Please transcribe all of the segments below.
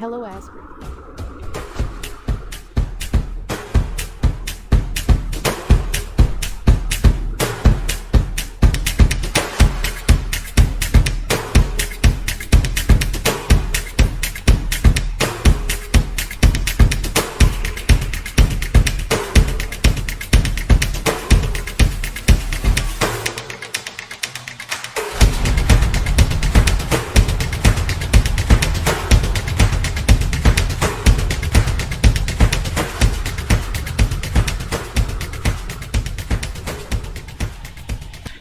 Hello, Asper.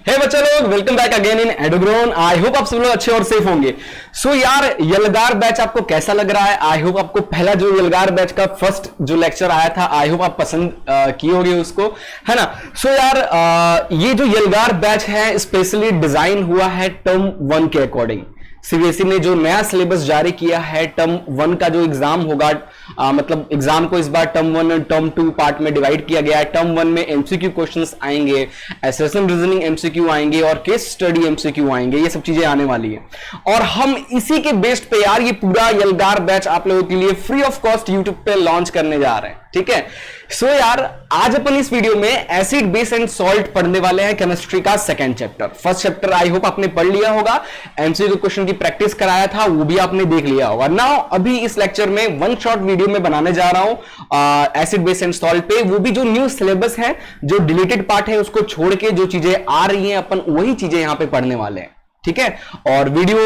Hey बच्चा लोग, welcome back again in Edugrown. I hope आप सब लोग अच्छे और सेफ होंगे। सो यार, यलगार बैच आपको कैसा लग रहा है? आई होप आपको पहला जो यलगार बैच का फर्स्ट जो लेक्चर आया था, आई होप आप पसंद किए होंगे उसको, है ना? सो यार, ये जो यलगार बैच है स्पेशली डिजाइन हुआ है टर्म 1 के अकॉर्डिंग। सीबीएसई ने जो नया सिलेबस जारी किया है, टर्म 1 का जो एग्जाम होगा, मतलब एग्जाम को इस बार टर्म 1 और टर्म 2 पार्ट में डिवाइड किया गया है। टर्म 1 में एमसीक्यू क्वेश्चंस आएंगे, एसेशन रीजनिंग एमसीक्यू आएंगे और केस स्टडी एमसीक्यू आएंगे। ये सब चीजें आने वाली है और हम इसी के बेस्ड पे यार ये पूरा यलगार बैच आप लोगों के लिए फ्री ऑफ कॉस्ट यूट्यूब पे लॉन्च करने जा रहे हैं, ठीक है? सो यार, आज अपन इस वीडियो में एसिड बेस एंड सॉल्ट पढ़ने वाले हैं, केमिस्ट्री का second chapter. First chapter I hope आपने पढ़ लिया होगा, एमसीक्यू क्वेश्चन की प्रैक्टिस कराया था, वो भी आपने देख लिया होगा। नाउ अभी इस लेक्चर में वन शॉट वीडियो में बनाने जा रहा हूं एसिड बेस एंड सॉल्ट पे, वो भी जो न्यू सिलेबस है, जो डिलीटेड पार्ट है उसको छोड़ के जो चीजें आ रही हैं अपन वही चीजें यहां पे पढ़ने वाले हैं, ठीक है? और वीडियो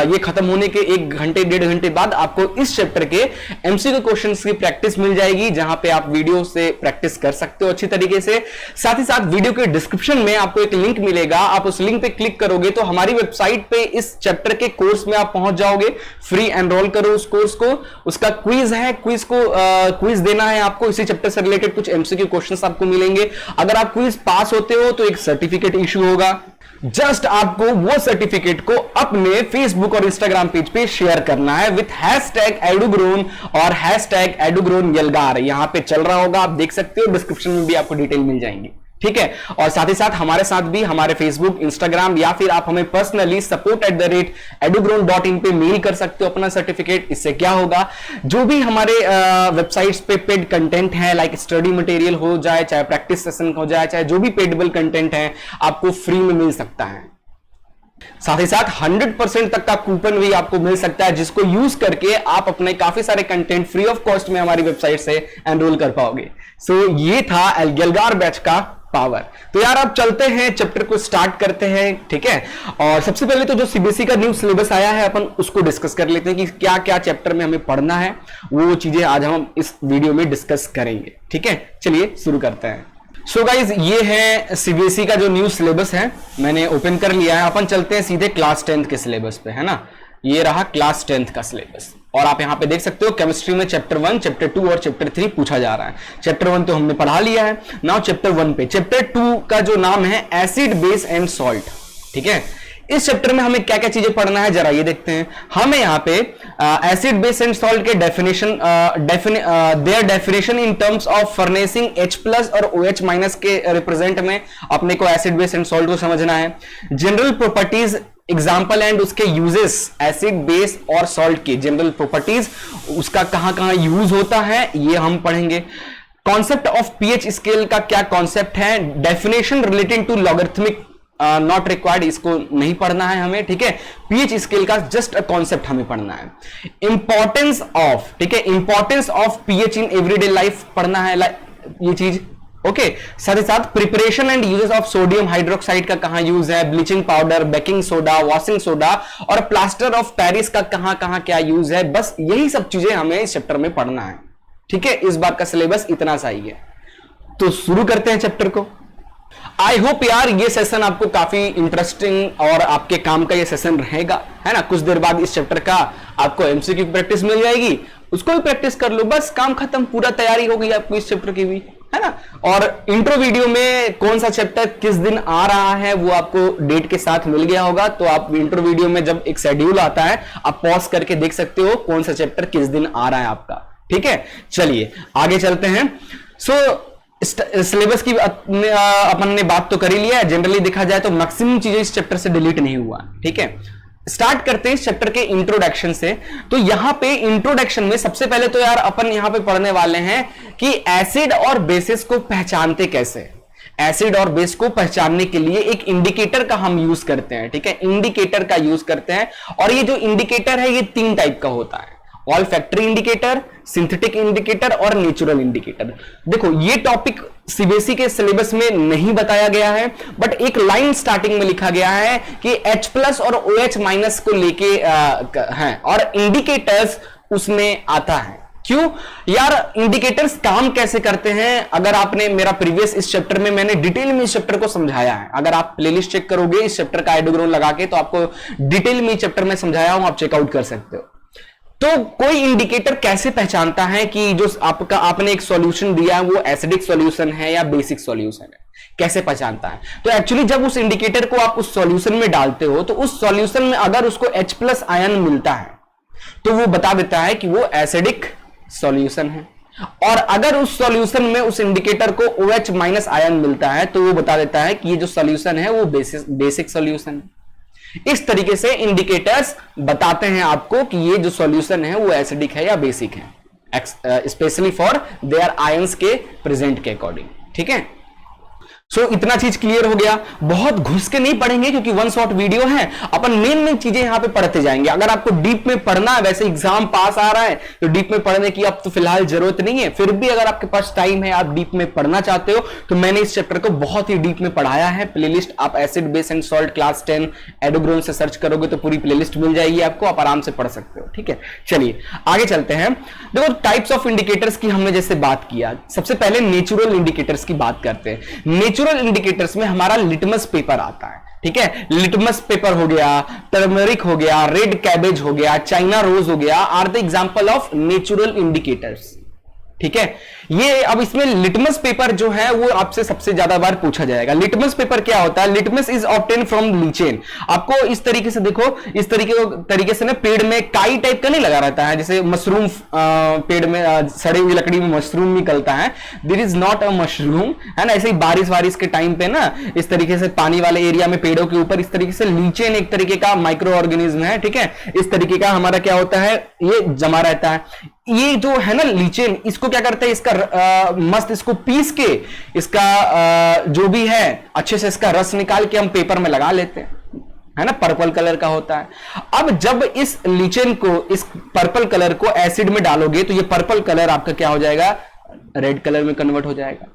ये खत्म होने के 1 घंटे 1.5 घंटे बाद आपको इस चैप्टर के एमसीक्यू क्वेश्चंस की प्रैक्टिस मिल जाएगी, जहां पे आप वीडियो से प्रैक्टिस कर सकते हो अच्छी तरीके से। साथ ही साथ वीडियो के डिस्क्रिप्शन में आपको एक लिंक मिलेगा, आप उस लिंक पे क्लिक करोगे तो हमारी वेबसाइट पे इस चैप्टर के कोर्स में आप पहुंच जाओगे। फ्री एनरोल करो उस कोर्स को, उसका क्विज है, क्विज देना है आपको, इसी चैप्टर से रिलेटेड कुछ एमसीक्यू क्वेश्चंस आपको मिलेंगे। अगर आप क्विज पास होते हो तो एक सर्टिफिकेट इशू होगा। जस्ट आपको वो सर्टिफिकेट को अपने फेसबुक और इंस्टाग्राम पेज पे शेयर करना है विथ हैशटैग एडुग्रोन और हैशटैग एडुग्रोन यलगार। यहां पे चल रहा होगा, आप देख सकते हो, डिस्क्रिप्शन में भी आपको डिटेल मिल जाएंगी, ठीक है? और साथ ही साथ हमारे साथ भी हमारे फेसबुक, इंस्टाग्राम या फिर आप हमें पर्सनली support@edugrown.in पे मेल कर सकते हो अपना सर्टिफिकेट। इससे क्या होगा, जो भी हमारे वेबसाइट्स पे पेड कंटेंट है, लाइक स्टडी मटेरियल हो जाए, चाहे प्रैक्टिस सेशन हो जाए, चाहे जो भी पेडेबल कंटेंट है, आपको फ्री में मिल सकता है। साथ ही साथ 100% तक का कूपन भी आपको मिल सकता है, जिसको यूज करके आप अपने काफी सारे कंटेंट फ्री ऑफ कॉस्ट में हमारी वेबसाइट से एनरोल कर पाओगे। सो ये था यलगार बैच का पावर। तो यार अब चलते हैं, चैप्टर को स्टार्ट करते हैं, ठीक है? और सबसे पहले तो जो सीबीएसई का न्यू सिलेबस आया है अपन उसको डिस्कस कर लेते हैं कि क्या क्या चैप्टर में हमें पढ़ना है। वो चीजें आज हम इस वीडियो में डिस्कस करेंगे, ठीक है? चलिए शुरू करते हैं। सो गाइज, ये है सीबीएसई का जो न्यू सिलेबस है, मैंने ओपन कर लिया है। अपन चलते हैं सीधे क्लास 10th के सिलेबस पे, है ना? ये रहा क्लास 10th का सिलेबस और आप यहां पे देख सकते हो केमिस्ट्री में चैप्टर 1, चैप्टर 2 और चैप्टर 3 पूछा जा रहा है। चैप्टर 1 तो हमने पढ़ा लिया है। नाउ चैप्टर 1 पे, चैप्टर 2 का जो नाम है एसिड बेस एंड सॉल्ट, ठीक है? इस चैप्टर में हमें क्या क्या चीजें पढ़ना है जरा ये देखते हैं। हमें यहाँ पे एसिड बेस एंड सॉल्ट के definition, their definition in terms of furnishing H+ और OH- के रिप्रेजेंट में अपने को एसिड बेस एंड सॉल्ट को समझना है। जनरल प्रॉपर्टीज, एग्जाम्पल एंड उसके यूजेस, एसिड बेस और सॉल्ट की जनरल प्रॉपर्टीज, उसका कहां यूज होता है ये हम पढ़ेंगे। कॉन्सेप्ट ऑफ पीएच स्केल का क्या कॉन्सेप्ट है, definition relating to logarithmic not required, इसको नहीं पढ़ना है हमें, ठीक है? पीएच स्केल का जस्ट अ कॉन्सेप्ट हमें पढ़ना है। इंपॉर्टेंस ऑफ, ठीक है, importance of pH in everyday life पढ़ना है, ये चीज, ओके? साथ ही साथ preparation and uses of sodium hydroxide का कहां यूज है, bleaching powder, baking soda, washing soda और प्लास्टर ऑफ पेरिस का कहां क्या यूज है। बस यही सब चीजें हमें इस चैप्टर में पढ़ना है, ठीक है? इस बार का सिलेबस इतना सा ही है। तो शुरू करते हैं चैप्टर को। आई होप यार ये सेशन आपको काफी इंटरेस्टिंग और आपके काम का ये सेशन रहेगा, है ना? कुछ देर बाद इस चैप्टर का आपको एमसीक्यू की प्रैक्टिस मिल जाएगी, उसको भी प्रैक्टिस कर लो, बस काम खत्म, पूरा तैयारी हो गई आपको इस चैप्टर की भी, है ना? और इंट्रो वीडियो में कौन सा चैप्टर किस दिन आ रहा है वो आपको डेट के साथ मिल गया होगा, तो आप इंट्रो वीडियो में जब एक शेड्यूल आता है आप पॉज करके देख सकते हो कौन सा चैप्टर किस दिन आ रहा है आपका, ठीक है? चलिए आगे चलते हैं। सो सिलेबस की अपन ने बात तो कर ही लिया है। जनरली देखा जाए तो मैक्सिमम चीजें इस चैप्टर से डिलीट नहीं हुआ, ठीक है? स्टार्ट करते हैं इस चैप्टर के इंट्रोडक्शन से। तो यहां पे इंट्रोडक्शन में सबसे पहले तो यार अपन यहां पे पढ़ने वाले हैं कि एसिड और बेसिस को पहचानते कैसे। एसिड और बेस को पहचानने के लिए एक इंडिकेटर का हम यूज करते हैं, ठीक है, इंडिकेटर का यूज करते हैं। और ये जो इंडिकेटर है ये 3 टाइप का होता है, all factory indicator, synthetic indicator और नेचुरल इंडिकेटर। देखो ये टॉपिक सीबीएसई के सिलेबस में नहीं बताया गया है, बट एक लाइन स्टार्टिंग में लिखा गया है कि H+ और OH- को लेके हैं और इंडिकेटर्स उसमें आता है। क्यों यार, इंडिकेटर्स काम कैसे करते हैं? अगर आपने मेरा प्रीवियस इस चैप्टर में मैंने डिटेल में इस चैप्टर को समझाया है, अगर आप प्लेलिस्ट चेक करोगे इस चैप्टर का आइडोग्रोन लगा के, तो आपको डिटेल में चैप्टर में समझाया हूं, आप चेकआउट कर सकते हो। तो कोई इंडिकेटर कैसे पहचानता है कि जो आपने एक सॉल्यूशन दिया है वो एसिडिक सॉल्यूशन है या बेसिक सॉल्यूशन है, कैसे पहचानता है? तो एक्चुअली जब उस इंडिकेटर को आप उस सॉल्यूशन में डालते हो तो उस सॉल्यूशन में अगर उसको H+ आयन मिलता है तो वो बता देता है कि वो एसिडिक सॉल्यूशन है, और अगर उस सॉल्यूशन में उस इंडिकेटर को OH- आयन मिलता है तो वो बता देता है कि ये जो सॉल्यूशन है वो बेसिक सॉल्यूशन है। इस तरीके से इंडिकेटर्स बताते हैं आपको कि ये जो सॉल्यूशन है वो एसिडिक है या बेसिक है, स्पेशली फॉर देयर आयंस के प्रेजेंट के अकॉर्डिंग, ठीक है। सो इतना चीज क्लियर हो गया। बहुत घुस के नहीं पढ़ेंगे क्योंकि 1 शॉट वीडियो है, अपन मेन चीजें यहां पे पढ़ते जाएंगे। अगर आपको डीप में पढ़ना है, वैसे एग्जाम पास आ रहा है तो डीप में पढ़ने की अब तो फिलहाल जरूरत नहीं है, फिर भी अगर आपके पास टाइम है, आप डीप में पढ़ना चाहते हो, तो मैंने इस चैप्टर को बहुत ही डीप में पढ़ाया है। प्लेलिस्ट आप acid base and salt class 10 एडोग्रोन से सर्च करोगे तो पूरी प्लेलिस्ट मिल जाएगी आपको, आप आराम से पढ़ सकते हो, ठीक है। चलिए आगे चलते हैं। देखो टाइप्स ऑफ इंडिकेटर्स की हमने जैसे बात किया, सबसे पहले नेचुरल इंडिकेटर्स की बात करते हैं। नेचुरल इंडिकेटर्स में हमारा लिटमस पेपर आता है, ठीक है। लिटमस पेपर हो गया, टर्मरिक हो गया, रेड कैबेज हो गया, चाइना रोज हो गया, are the example of natural indicators, ठीक है। ये अब इसमें लिटमस पेपर जो है वो आपसे सबसे ज्यादा बार पूछा जाएगा। लिटमस पेपर क्या होता है? Litmus is obtain from lichen. आपको इस तरीके से देखो, इस तरीके से ना पेड़ में काई टाइप का नहीं लगा रहता है, जैसे मशरूम पेड़ में सड़ी हुई लकड़ी में मशरूम निकलता है, this is not a mushroom, है ना। ऐसे ही बारिश के टाइम पे ना इस तरीके से पानी वाले एरिया में पेड़ों के ऊपर इस तरीके से लीचेन एक तरीके का माइक्रो ऑर्गेनिज्म है, ठीक है। इस तरीके का हमारा क्या होता है, ये जमा रहता है। ये जो है ना लीचेन, इसको क्या करते हैं, इसका मस्त इसको पीस के इसका जो भी है अच्छे से इसका रस निकाल के हम पेपर में लगा लेते हैं, है ना, पर्पल कलर का होता है। अब जब इस लीचेन को, इस पर्पल कलर को एसिड में डालोगे तो ये पर्पल कलर आपका क्या हो जाएगा, रेड कलर में कन्वर्ट हो जाएगा।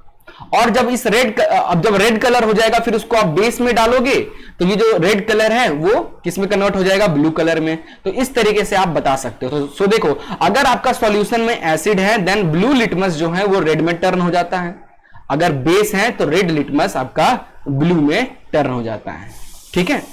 और जब इस जब रेड कलर हो जाएगा फिर उसको आप बेस में डालोगे तो ये जो रेड कलर है वो किस में कन्वर्ट हो जाएगा, ब्लू कलर में। तो इस तरीके से आप बता सकते हो। तो सो देखो, अगर आपका सॉल्यूशन में एसिड है देन ब्लू लिटमस जो है वो रेड में टर्न हो जाता है, अगर बेस है तो रेड लिटमस आपका ब्लू में टर्न हो जाता है, ठीक है।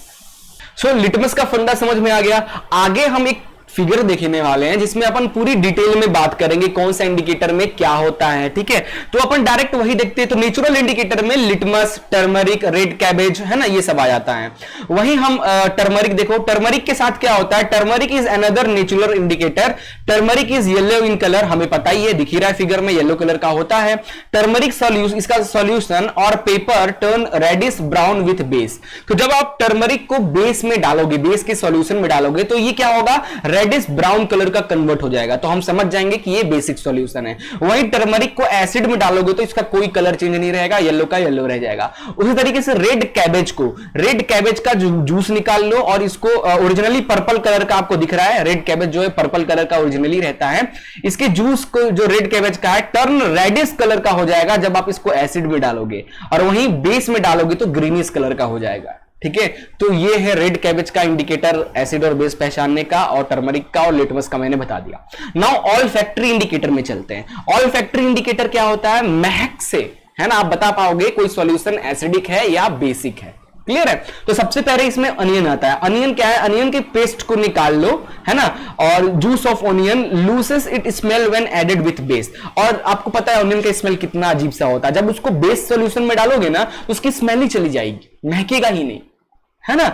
सो लिटमस का फंडा समझ में आ गया। आगे हम एक फिगर देखने वाले हैं जिसमें अपन पूरी डिटेल में बात करेंगे कौन सा इंडिकेटर में क्या होता है, ठीक है। तो अपन डायरेक्ट वही देखते हैं। तो नेचुरल इंडिकेटर में लिटमस, टर्मरिक, रेड कैबेज, है ना, ये सब आ जाता है। वहीं हम टर्मरिक देखो, टर्मरिक के साथ क्या होता है, turmeric is another natural indicator. Turmeric is yellow in colour, हमें पता ही है, दिख ही रहा है फिगर में, येलो कलर का होता है। टर्मरिक सॉल्यूशन, इसका सॉल्यूशन और paper turn reddish brown with base. तो जब आप टर्मरिक को बेस में डालोगे, बेस के सॉल्यूशन में डालोगे तो ये क्या होगा, रेडिश ब्राउन कलर का कन्वर्ट हो जाएगा, तो हम समझ जाएंगे कि ये बेसिक सॉल्यूशन है। वहीं टर्मरिक को एसिड में डालोगे तो इसका कोई कलर चेंज नहीं रहेगा, येलो का येलो रह जाएगा। उसी तरीके से रेड कैबेज को, रेड कैबेज का जूस निकाल लो और इसको ओरिजिनली पर्पल कलर का आपको दिख रहा है, रेड कैबेज जो है पर्पल कलर का ओरिजिनली रहता है, इसके जूस को जो रेड कैबेज का है टर्न रेडिश कलर का हो जाएगा जब आप इसको एसिड में डालोगे, और वहीं बेस में डालोगे तो ग्रीनिश कलर का हो जाएगा, ठीक है। तो ये है रेड कैबेज का इंडिकेटर, एसिड और बेस पहचानने का, और टर्मरिक का और लिटमस का मैंने बता दिया। नाउ ऑल फैक्ट्री इंडिकेटर में चलते हैं। ऑल फैक्ट्री इंडिकेटर क्या होता है, महक से, है ना, आप बता पाओगे कोई सॉल्यूशन एसिडिक है या बेसिक है, क्लियर है। तो सबसे पहले इसमें अनियन आता है। अनियन क्या है, अनियन के पेस्ट को निकाल लो, है ना, और juice of onion loses it smell when added with base. और आपको पता है ऑनियन का स्मेल कितना अजीब सा होता है, जब उसको बेस सॉल्यूशन में डालोगे ना तो उसकी स्मेल ही चली जाएगी, महकेगा ही नहीं, है ना।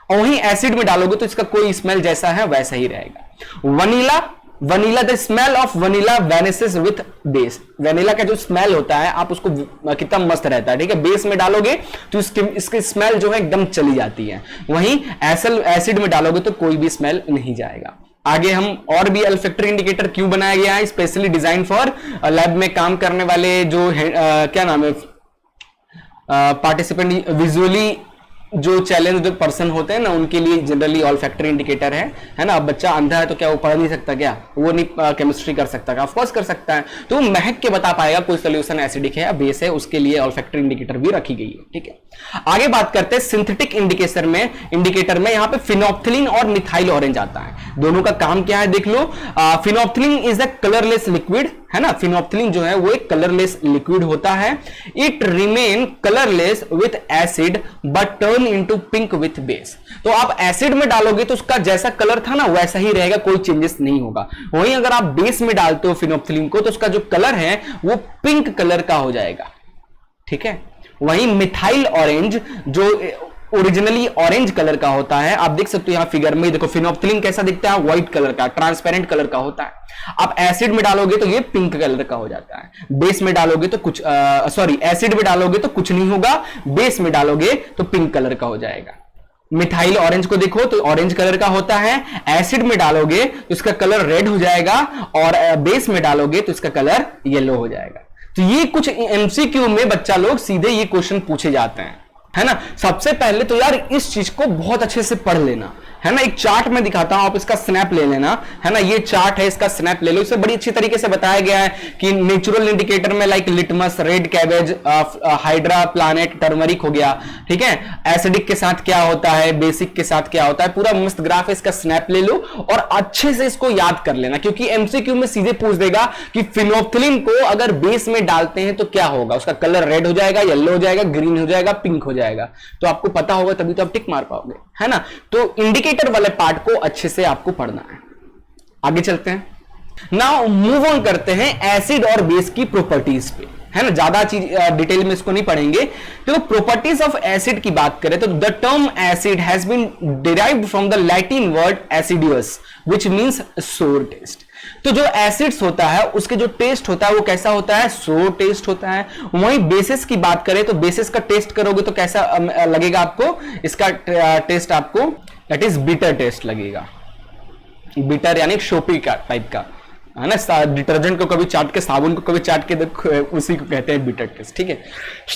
और वहीं एसिड में डालोगे तो इसका कोई स्मेल जैसा है वैसा ही रहेगा। Vanilla vanilla, the smell of vanilla vanishes with base. Vanilla का जो स्मेल होता है आप उसको कितना मस्त रहता है, ठीक है, बेस में डालोगे तो इसकी स्मेल जो है एकदम चली जाती है। वहीं एसिड में डालोगे तो कोई भी स्मेल नहीं जाएगा। आगे हम और भी ऑल्फैक्टरी इंडिकेटर क्यों बनाया गया है, स्पेशली डिजाइन फॉर लैब में काम करने वाले जो क्या नाम है पार्टिसिपेंट, विजुअली जो चैलेंज्ड पर्सन होते हैं ना, उनके लिए जनरली ऑल्फैक्टरी इंडिकेटर है ना। अब बच्चा अंधा है तो क्या वो पढ़ नहीं सकता, क्या वो नहीं केमिस्ट्री कर सकता, ऑफ कोर्स कर सकता है, तो वो महक के बता पाएगा कोई सोल्यूशन एसिडिक है या बेस है, उसके लिए ऑल्फैक्टरी इंडिकेटर भी रखी गई है, ठीक है। आगे बात करते हैं सिंथेटिक इंडिकेटर में यहाँ पे फिनोप्थिलीन और मिथाइल ऑरेंज आता है। दोनों का काम क्या है देख लो। Phenolphthalein is a colourless liquid, है ना, फिनोप्थिलीन जो है वो एक कलरलेस लिक्विड होता है। It remain colourless with acid but turn into pink with base. तो आप एसिड में डालोगे तो उसका जैसा कलर था ना वैसा ही रहेगा, कोई चेंजेस नहीं होगा। वहीं अगर आप बेस में डालते हो फिनोप्थिलीन को तो उसका जो कलर है वो पिंक कलर का हो जाएगा, ठीक है। वहीं मिथाइल ऑरेंज जो ओरिजिनली ऑरेंज कलर का होता है, आप देख सकते हो यहां फिगर में, देखो फिनोप्थिलीन कैसा दिखता है, व्हाइट कलर का, ट्रांसपेरेंट कलर का होता है। आप एसिड में डालोगे तो ये पिंक कलर का हो जाता है। बेस में डालोगे तो कुछ एसिड में डालोगे तो कुछ नहीं होगा, बेस में डालोगे तो पिंक कलर का हो जाएगा। मिथाइल ऑरेंज को देखो तो ऑरेंज कलर का होता है, एसिड में डालोगे तो इसका कलर रेड हो जाएगा और बेस में डालोगे तो इसका कलर येलो हो जाएगा। तो ये कुछ एमसीक्यू में बच्चा लोग सीधे ये क्वेश्चन पूछे जाते हैं, है ना। सबसे पहले तो यार इस चीज को बहुत अच्छे से पढ़ लेना, है ना। एक चार्ट में दिखाता हूं, आप इसका स्नैप ले लेना, है ना। ये चार्ट है, इसका स्नैप ले लो। इसे बड़ी अच्छी तरीके से बताया गया है कि नेचुरल इंडिकेटर में like litmus, red cabbage, hydra, planet, turmeric हो गया, ठीक है। एसिडिक के साथ क्या होता है, बेसिक के साथ क्या होता है, पूरा मस्त ग्राफ है, इसका स्नैप ले लो और अच्छे से इसको याद कर लेना, क्योंकि एमसीक्यू में सीधे पूछ देगा कि फिनोप्थिलीन को अगर बेस में डालते हैं तो क्या होगा, उसका कलर रेड हो जाएगा, येलो हो जाएगा, ग्रीन हो जाएगा, पिंक हो जाएगा। तो आपको पता होगा तभी तो आप टिक मार पाओगे, है ना। तो इंडिकेटर वाले पार्ट को अच्छे से आपको पढ़ना है। आगे चलते हैं, नाउ मूव ऑन करते हैं एसिड और बेस की प्रॉपर्टीज पे, है ना। ज्यादा चीज डिटेल में इसको नहीं पढ़ेंगे। तो प्रॉपर्टीज ऑफ एसिड की बात करें तो the term acid has been derived from the Latin word acidus which means sour taste. तो जो एसिड्स होता है उसके जो टेस्ट होता है वो कैसा होता है, सोर टेस्ट होता है। वहीं बेसिस की बात करें तो बेसिस का टेस्ट करोगे तो कैसा लगेगा आपको, इसका टेस्ट आपको दैट इज बिटर टेस्ट लगेगा। बिटर यानी शोपी का टाइप का, है ना। डिटर्जेंट को कभी चाट के, साबुन को कभी चाट के उसी को कहते हैं बिटर टेस्ट, ठीक है।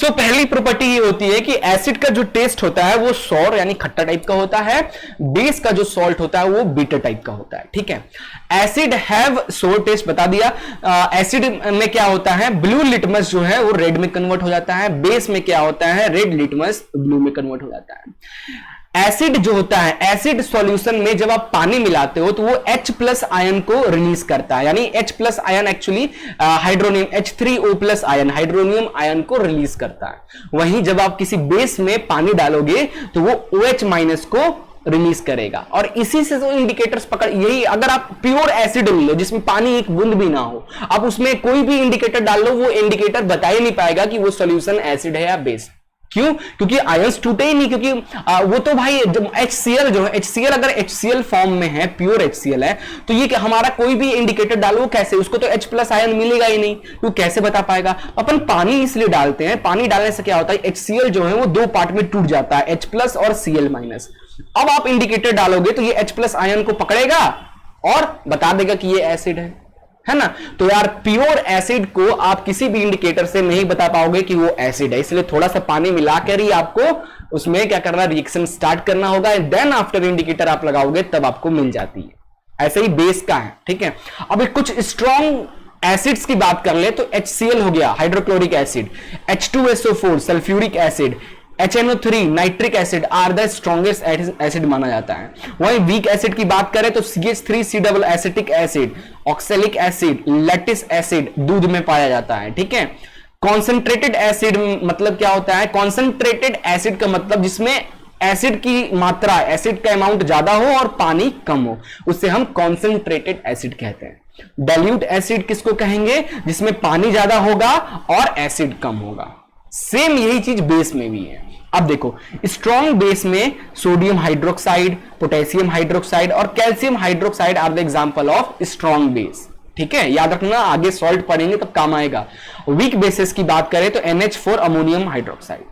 तो पहली प्रॉपर्टी ये होती है कि एसिड का जो टेस्ट होता है वो सॉर यानी खट्टा टाइप का होता है, बेस का जो सॉल्ट होता है वो बिटर टाइप का होता है, ठीक है। एसिड हैव सोर टेस्ट बता दिया। एसिड में क्या होता है, ब्लू लिटमस जो है वो रेड में कन्वर्ट हो जाता है, बेस में क्या होता है, रेड लिटमस ब्लू में कन्वर्ट हो जाता है। एसिड जो होता है, एसिड सॉल्यूशन में जब आप पानी मिलाते हो तो वो H+ आयन को रिलीज करता है, यानी H+ ion actually hydronium H3O+ ion, hydronium ion को रिलीज करता है। वहीं जब आप किसी बेस में पानी डालोगे तो वो OH- को रिलीज करेगा। और इसी से तो इंडिकेटर्स पकड़, यही अगर आप प्योर एसिड ले लो जिसमें पानी एक बूंद भी ना हो, आप उसमें कोई भी इंडिकेटर डाल लो, वो इंडिकेटर बता ही नहीं पाएगा कि वो सॉल्यूशन एसिड है या बेस। क्यों? क्योंकि आयंस टूटे ही नहीं, क्योंकि वो तो भाई जब HCl जो है, HCl अगर HCl फॉर्म में है, प्योर HCl है, तो ये हमारा कोई भी इंडिकेटर डालो कैसे, उसको तो H+ आयन मिलेगा ही नहीं, तो कैसे बता पाएगा। अपन पानी इसलिए डालते हैं, पानी डालने से क्या होता है, HCl जो है वो दो पार्ट में टूट जाता है, H+ और Cl-। अब आप इंडिकेटर डालोगे तो ये H+ आयन को पकड़ेगा और बता देगा कि ये एसिड है ना। तो यार प्योर एसिड को आप किसी भी इंडिकेटर से नहीं बता पाओगे कि वो एसिड है, इसलिए थोड़ा सा पानी मिलाकर ही आपको उसमें क्या करना, रिएक्शन स्टार्ट करना होगा, देन आफ्टर इंडिकेटर आप लगाओगे तब आपको मिल जाती है। ऐसे ही बेस का है, ठीक है। अब कुछ स्ट्रॉन्ग एसिड्स की बात कर ले तो HCl हो गया, hydrochloric acid, H2SO4 sulphuric acid, HNO3 nitric acid are the strongest acid माना जाता है। वहीं वीक एसिड की बात करें तो CH3C double acetic acid, oxalic acid, lactic acid दूध में पाया जाता है, ठीक है। कॉन्सेंट्रेटेड एसिड मतलब क्या होता है, कॉन्सेंट्रेटेड एसिड का मतलब जिसमें एसिड की मात्रा, एसिड का अमाउंट ज्यादा हो और पानी कम हो, उससे हम कॉन्सेंट्रेटेड एसिड कहते हैं। डाइल्यूट एसिड किसको कहेंगे, जिसमें पानी ज्यादा होगा और एसिड कम होगा। सेम यही चीज बेस में भी है, अब देखो, स्ट्रॉन्ग बेस में सोडियम हाइड्रोक्साइड, पोटेशियम हाइड्रोक्साइड और calcium hydroxide are the example of strong base. ठीक है, याद रखना, आगे सॉल्ट पढ़ेंगे तब काम आएगा। वीक बेसिस की बात करें तो NH4 अमोनियम हाइड्रोक्साइड।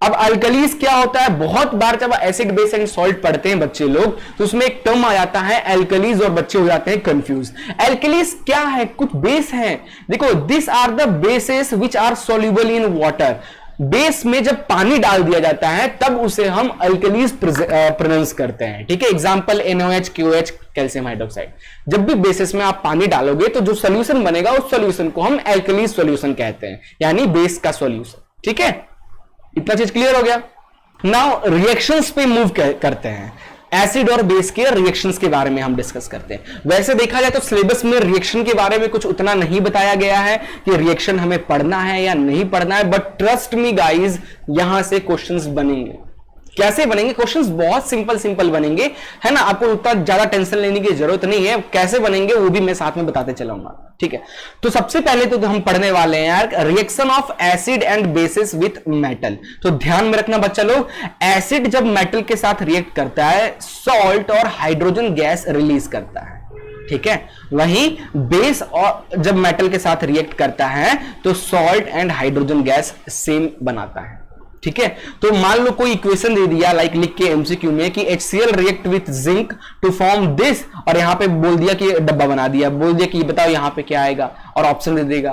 अब अल्कलीज क्या होता है, बहुत बार जब एसिड बेस एंड सॉल्ट पढ़ते हैं बच्चे लोग तो उसमें एक टर्म आ जाता है एल्कलीज और बच्चे हो जाते हैं कंफ्यूज। एल्कलीज क्या है, कुछ बेस है। देखो, this are the bases which are soluble in water. Base में जब पानी डाल दिया जाता है तब उसे हम अल्कलीज प्रोनाउंस करते हैं। ठीक है, example NaOH, KOH, calcium hydroxide. जब भी बेसिस में आप पानी डालोगे तो जो सोल्यूशन बनेगा उस सोल्यूशन को हम एल्कलीज सोल्यूशन कहते हैं, यानी बेस का सोल्यूशन। ठीक है, इतना चीज क्लियर हो गया। नाउ रिएक्शंस पे मूव करते हैं। एसिड और बेस के रिएक्शंस के बारे में हम डिस्कस करते हैं। वैसे देखा जाए तो सिलेबस में रिएक्शन के बारे में कुछ उतना नहीं बताया गया है कि रिएक्शन हमें पढ़ना है या नहीं पढ़ना है, बट ट्रस्ट मी गाइज, यहां से क्वेश्चंस बनेंगे। कैसे बनेंगे? क्वेश्चंस बहुत सिंपल बनेंगे, है ना। आपको उतना ज्यादा टेंशन लेने की जरूरत नहीं है। कैसे बनेंगे वो भी मैं साथ में बताते चलूंगा। ठीक है, तो सबसे पहले तो हम पढ़ने वाले हैं यार reaction of acid and bases with metal. तो ध्यान में रखना बच्चा लोग, एसिड जब मेटल के साथ रिएक्ट करता है सॉल्ट और हाइड्रोजन गैस रिलीज करता है। ठीक है, वहीं बेस और जब मेटल के साथ रिएक्ट करता है तो salt and hydrogen gas same बनाता है। ठीक है, तो मान लो कोई इक्वेशन दे दिया लाइक लिख के एमसीक्यू में कि HCl react with zinc to form this, और यहां पे बोल दिया कि डब्बा बना दिया, बोल दिया कि बताओ यहां पे क्या आएगा और ऑप्शन दे देगा।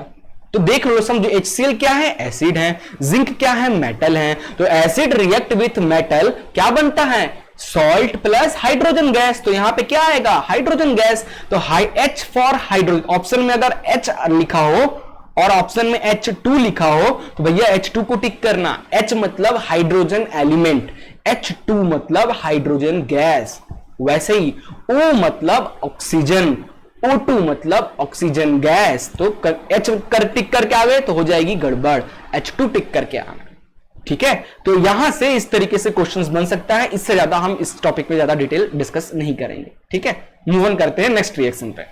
तो देख लो, समझो HCl क्या है, एसिड है, जिंक क्या है, मेटल है। तो एसिड रिएक्ट विथ मेटल क्या बनता है, सॉल्ट प्लस हाइड्रोजन गैस। तो यहां पे क्या आएगा, हाइड्रोजन गैस। तो H फॉर हाइड्रोजन, ऑप्शन में अगर H लिखा हो और ऑप्शन में H2 लिखा हो तो भैया H2 को टिक करना। H मतलब हाइड्रोजन एलिमेंट, H2 मतलब हाइड्रोजन गैस। वैसे ही O मतलब ऑक्सीजन, O2 मतलब ऑक्सीजन गैस। तो H टिक करके आ गए तो हो जाएगी गड़बड़, H2 टिक करके आना। ठीक है, तो यहां से इस तरीके से क्वेश्चंस बन सकता है। इससे ज्यादा हम इस टॉपिक में ज्यादा डिटेल डिस्कस नहीं करेंगे। ठीक है, मूव ऑन करते हैं नेक्स्ट रिएक्शन पे।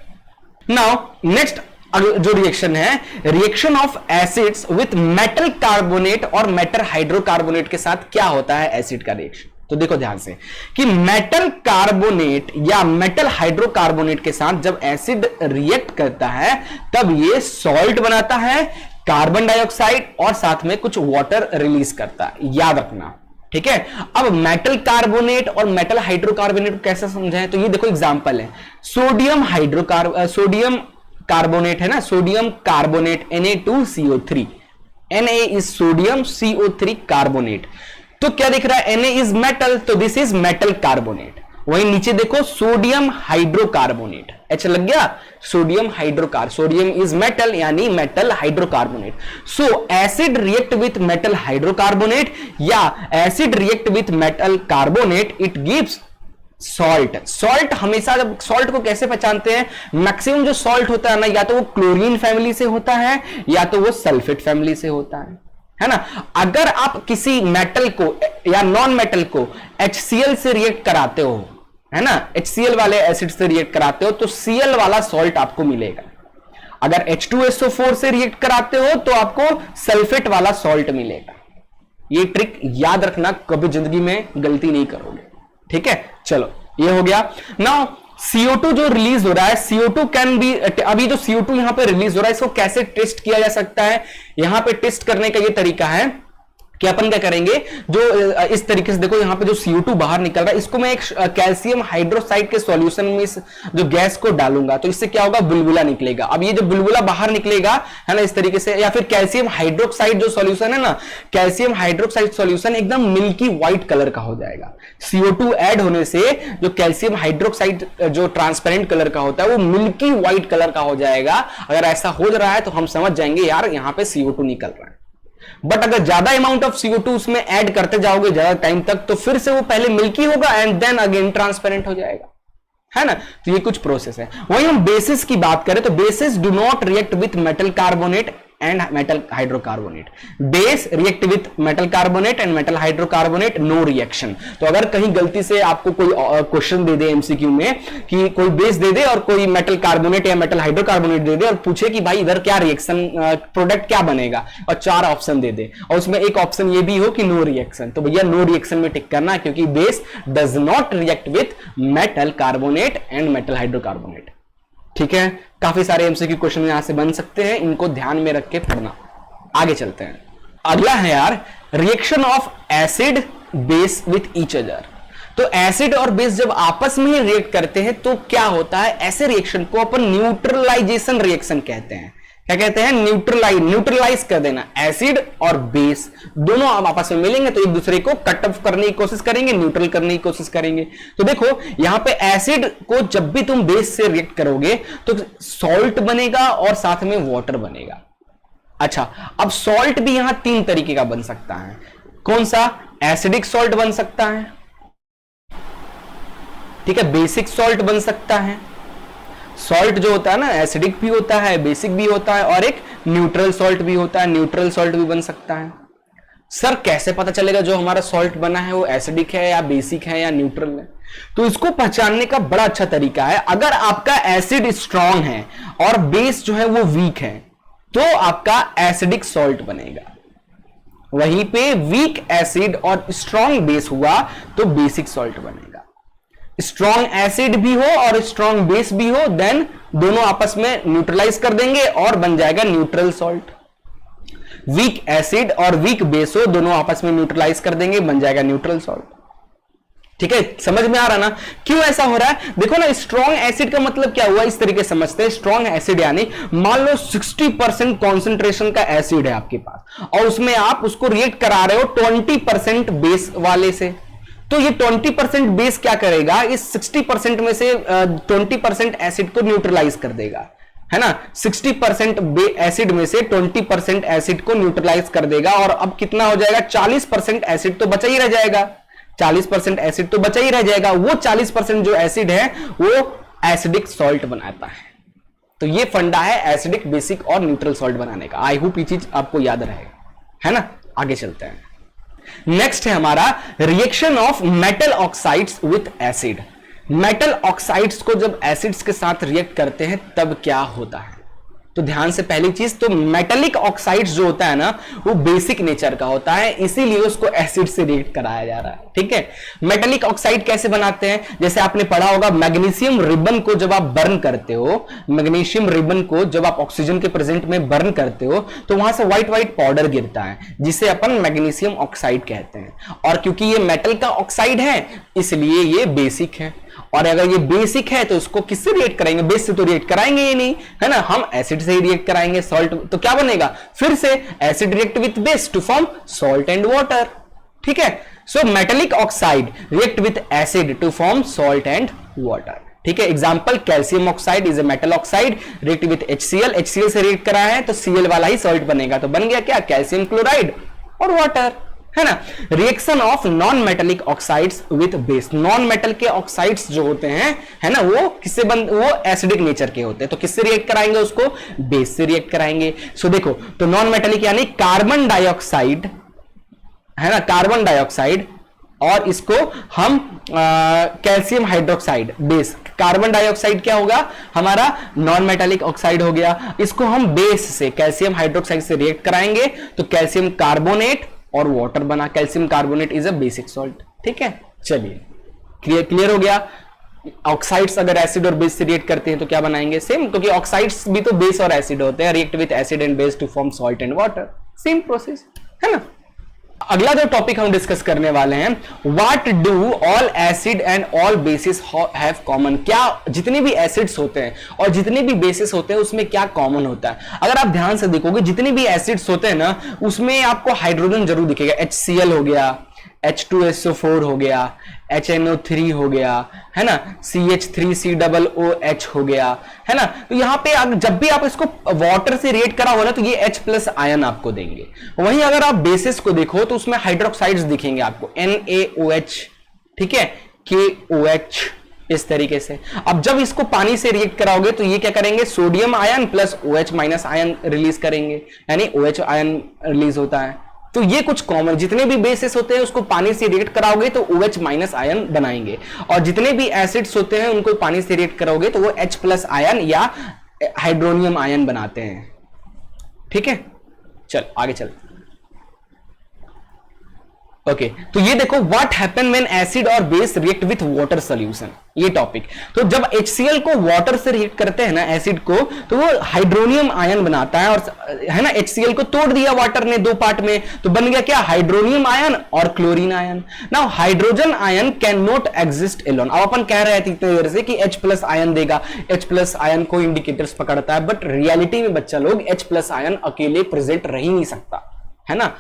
नाउ नेक्स्ट जो रिएक्शन है, reaction of acids with metal carbonate और मेटल हाइड्रोकार्बोनेट के साथ क्या होता है एसिड का रिएक्शन। तो देखो ध्यान से कि मेटल कार्बोनेट या मेटल हाइड्रोकार्बोनेट के साथ जब एसिड रिएक्ट करता है तब ये सॉल्ट बनाता है, कार्बन डाइऑक्साइड और साथ में कुछ वाटर रिलीज करता है, याद रखना। ठीक है, अब मेटल कार्बोनेट और मेटल हाइड्रोकार्बोनेट को कैसे समझाएं, तो ये देखो एग्जांपल है, सोडियम कार्बोनेट है ना, sodium carbonate Na2CO3, Na is sodium, CO3 carbonate. तो क्या दिख रहा है, Na इज मेटल, तो दिस इज मेटल कार्बोनेट। वहीं नीचे देखो सोडियम हाइड्रोकार्बोनेट, H लग गया, sodium hydrocar, sodium is metal यानी metal hydrocarbonate. So acid react with metal hydrocarbonate या acid react with metal carbonate, it gives salt. Salt हमेशा, जब सॉल्ट को कैसे पहचानते हैं, मैक्सिमम जो सॉल्ट होता है ना, या तो वो क्लोरीन फैमिली से होता है या तो वो सल्फेट फैमिली से होता है ना। अगर आप किसी मेटल को या नॉन मेटल को HCl से रिएक्ट कराते हो, है ना, HCl वाले एसिड से रिएक्ट कराते हो तो Cl वाला सॉल्ट आपको मिलेगा। अगर H2SO4 से रिएक्ट कराते हो तो आपको सल्फेट वाला सॉल्ट मिलेगा। ये ट्रिक याद रखना, कभी जिंदगी में गलती नहीं करोगे। ठीक है, चलो ये हो गया। नाउ CO2 जो रिलीज हो रहा है, CO2 कैन बी, अभी जो CO2 यहां पे रिलीज हो रहा है इसको कैसे टेस्ट किया जा सकता है, यहां पे टेस्ट करने का ये तरीका है कि अपन क्या करेंगे, जो इस तरीके से देखो यहां पे जो CO2 बाहर निकल रहा है इसको मैं एक कैल्शियम हाइड्रोक्साइड के सॉल्यूशन में इस जो गैस को डालूंगा तो इससे क्या होगा, बुलबुला निकलेगा। अब ये जो बुलबुला बाहर निकलेगा है ना इस तरीके से, या फिर कैल्शियम हाइड्रोक्साइड जो सॉल्यूशन है ना, कैल्शियम हाइड्रोक्साइड सॉल्यूशन एकदम मिल्की व्हाइट कलर का हो जाएगा। CO2 ऐड होने से जो कैल्शियम हाइड्रोक्साइड जो ट्रांसपेरेंट कलर का होता है वो मिल्की व्हाइट कलर का हो जाएगा। अगर ऐसा हो रहा है तो हम समझ जाएंगे यार यहां पे CO2 निकल रहा है। बट अगर ज्यादा अमाउंट ऑफ CO2 उसमें ऐड करते जाओगे ज्यादा टाइम तक तो फिर से वो पहले मिल्की होगा एंड देन अगेन ट्रांसपेरेंट हो जाएगा, है ना। तो ये कुछ प्रोसेस है। वहीं हम बेसिस की बात करें तो bases do not react with metal carbonate and metal hydrocarbonate. Base react with metal carbonate and metal hydrocarbonate, no reaction. तो अगर कहीं गलती से आपको कोई क्वेश्चन दे दे एमसीक्यू में कि कोई बेस दे दे और कोई मेटल कार्बोनेट या मेटल हाइड्रोकार्बोनेट दे दे और पूछे कि भाई इधर क्या रिएक्शन प्रोडक्ट क्या बनेगा और 4 ऑप्शन दे दे और उसमें एक ऑप्शन ये भी हो कि नो रिएक्शन, तो भैया नो रिएक्शन में टिक करना, क्योंकि base does not react with metal carbonate and metal hydrocarbonate. ठीक है, काफी सारे एमसीक्यू क्वेश्चन यहां से बन सकते हैं, इनको ध्यान में रख के पढ़ना। आगे चलते हैं। अगला है यार reaction of acid base with each other. तो एसिड और बेस जब आपस में ही रिएक्ट करते हैं तो क्या होता है, ऐसे रिएक्शन को अपन न्यूट्रलाइजेशन रिएक्शन कहते हैं। क्या कहते हैं, न्यूट्रलाइज कर देना। एसिड और बेस दोनों अब आपस में मिलेंगे तो एक दूसरे को कट ऑफ करने की कोशिश करेंगे, न्यूट्रल करने की कोशिश करेंगे। तो देखो यहां पे एसिड को जब भी तुम बेस से रिएक्ट करोगे तो सॉल्ट बनेगा और साथ में वाटर बनेगा। अच्छा, अब सॉल्ट भी यहां 3 तरीके का बन सकता है। कौन सा, एसिडिक सॉल्ट बन सकता है, ठीक है, बेसिक सॉल्ट बन सकता है। सॉल्ट जो होता है ना, एसिडिक भी होता है, बेसिक भी होता है और एक न्यूट्रल सॉल्ट भी होता है, न्यूट्रल सॉल्ट भी बन सकता है। सर कैसे पता चलेगा जो हमारा सॉल्ट बना है वो एसिडिक है या बेसिक है या न्यूट्रल है? तो इसको पहचानने का बड़ा अच्छा तरीका है, अगर आपका एसिड स्ट्रांग है और बेस जो है वो वीक है तो आपका एसिडिक सॉल्ट बनेगा। वहीं पे वीक एसिड और स्ट्रांग बेस हुआ तो बेसिक सॉल्ट बनेगा। स्ट्रॉन्ग एसिड भी हो और स्ट्रॉन्ग बेस भी हो, देन दोनों आपस में न्यूट्रलाइज कर देंगे और बन जाएगा न्यूट्रल सॉल्ट। वीक एसिड और वीक बेस हो, दोनों आपस में न्यूट्रलाइज कर देंगे, बन जाएगा न्यूट्रल सॉल्ट। ठीक है, समझ में आ रहा ना क्यों ऐसा हो रहा है? देखो ना, स्ट्रॉन्ग एसिड का मतलब क्या हुआ, इस तरीके समझते हैं। स्ट्रॉन्ग एसिड यानी मान लो 60% कॉन्सेंट्रेशन का एसिड है आपके पास और उसमें आप उसको रिएक्ट करा रहे हो 20% बेस वाले से, तो ये 20% बेस क्या करेगा, इस 60% में से 20% एसिड को न्यूट्रलाइज कर देगा, है ना। 60% एसिड में से 20% एसिड को न्यूट्रलाइज कर देगा और अब कितना हो जाएगा, 40% एसिड तो बचा ही रह जाएगा। 40% एसिड तो बचा ही रह जाएगा, वो 40% जो एसिड है वो एसिडिक सॉल्ट बनाता है। तो ये फंडा है एसिडिक, बेसिक और न्यूट्रल सॉल्ट बनाने का। आई होप ये चीज आपको याद रहेगा, है ना। आगे चलते हैं। नेक्स्ट है हमारा reaction of metal oxides with acid. Metal oxides को जब एसिड्स के साथ रिएक्ट करते हैं तब क्या होता है, तो ध्यान से पहली चीज तो मेटेलिक ऑक्साइड्स जो होता है ना वो बेसिक नेचर का होता है, इसीलिए उसको एसिड से रिएक्ट कराया जा रहा है। ठीक है, मेटेलिक ऑक्साइड कैसे बनाते हैं, जैसे आपने पढ़ा होगा मैग्नीशियम रिबन को जब आप बर्न करते हो, मैग्नीशियम रिबन को जब आप ऑक्सीजन के प्रेजेंट में बर्न करते हो तो वहां से व्हाइट व्हाइट पाउडर गिरता है जिसे अपन मैग्नीशियम ऑक्साइड कहते हैं। और क्योंकि ये मेटल का ऑक्साइड है इसलिए ये बेसिक है, और अगर ये बेसिक है तो इसको किससे रिएक्ट करेंगे, बेस से तो रिएक्ट कराएंगे ही नहीं, है ना, हम एसिड से ही रिएक्ट कराएंगे। सॉल्ट तो क्या बनेगा, फिर से acid react with base to form salt and water. ठीक है, so metallic oxide react with acid to form salt and water. ठीक है, example calcium oxide is a metal oxide react with HCl, HCl से react कराया है तो Cl वाला ही salt बनेगा, तो बन गया क्या, कैल्शियम क्लोराइड और वाटर, है ना। Reaction of non metallic oxides with base, non metal के ऑक्साइड्स जो होते हैं, है ना, वो किससे वो एसिडिक नेचर के होते हैं, तो किससे रिएक्ट कराएंगे, उसको बेस से रिएक्ट कराएंगे। सो देखो, तो नॉन मेटेलिक यानी कार्बन डाइऑक्साइड, है ना, कार्बन डाइऑक्साइड, और इसको हम calcium hydroxide base. Carbon dioxide क्या होगा, हमारा नॉन मेटेलिक ऑक्साइड हो गया, इसको हम बेस से कैल्शियम हाइड्रोक्साइड से रिएक्ट कराएंगे तो कैल्शियम कार्बोनेट और वाटर बना। Calcium carbonate is a basic salt. ठीक है, चलिए क्लियर हो गया। ऑक्साइड्स अगर एसिड और बेस से रिएक्ट करते हैं तो क्या बनाएंगे, सेम, क्योंकि ऑक्साइड्स भी तो बेस और एसिड होते हैं, react with acid and base to form salt and water, same process, है ना। अगला जो टॉपिक हम डिस्कस करने वाले हैं, what do all acid and all basis have common. क्या जितने भी एसिड्स होते हैं और जितने भी बेसिस होते हैं उसमें क्या कॉमन होता है। अगर आप ध्यान से देखोगे जितने भी एसिड्स होते हैं ना उसमें आपको हाइड्रोजन जरूर दिखेगा। HCl हो गया, H2SO4 हो गया, HNO3 हो गया, है ना, CH3COOH हो गया, है ना। तो यहां पे जब भी आप इसको वाटर से रिएक्ट करा हो ना तो ये H+ आयन आपको देंगे। वहीं अगर आप बेसिस को देखो तो उसमें हाइड्रोक्साइड्स दिखेंगे आपको, NaOH, ठीक है, KOH, इस तरीके से। अब जब इसको पानी से रिएक्ट कराओगे तो ये क्या करेंगे, sodium ion plus OH minus ion release करेंगे, यानी OH आयन रिलीज होता है। तो ये कुछ कॉमन जितने भी बेसिस होते हैं उसको पानी से रिएक्ट कराओगे तो OH माइनस आयन बनाएंगे, और जितने भी एसिड्स होते हैं उनको पानी से रिएक्ट कराओगे तो वो H प्लस आयन या हाइड्रोनियम आयन बनाते हैं। ठीक है, चल आगे चल। ओके तो ये देखो व्हाट हैपन व्हेन एसिड और base react with water solution, ये टॉपिक। तो जब HCl को वाटर से रिएक्ट करते हैं ना एसिड को, तो वो हाइड्रोनियम आयन बनाता है, और है ना HCl को तोड़ दिया वाटर ने 2 पार्ट में, तो बन गया क्या, हाइड्रोनियम आयन और chlorine ion. Now hydrogen ion can not exist alone. अब अपन कह रहे थे इतने देर से कि H प्लस आयन देगा, H प्लस आयन को इंडिकेटर्स पकड़ता है, बट रियलिटी में बच्चा लोग H प्लस आयन अकेले प्रेजेंट रह ही नहीं सकता, है ना।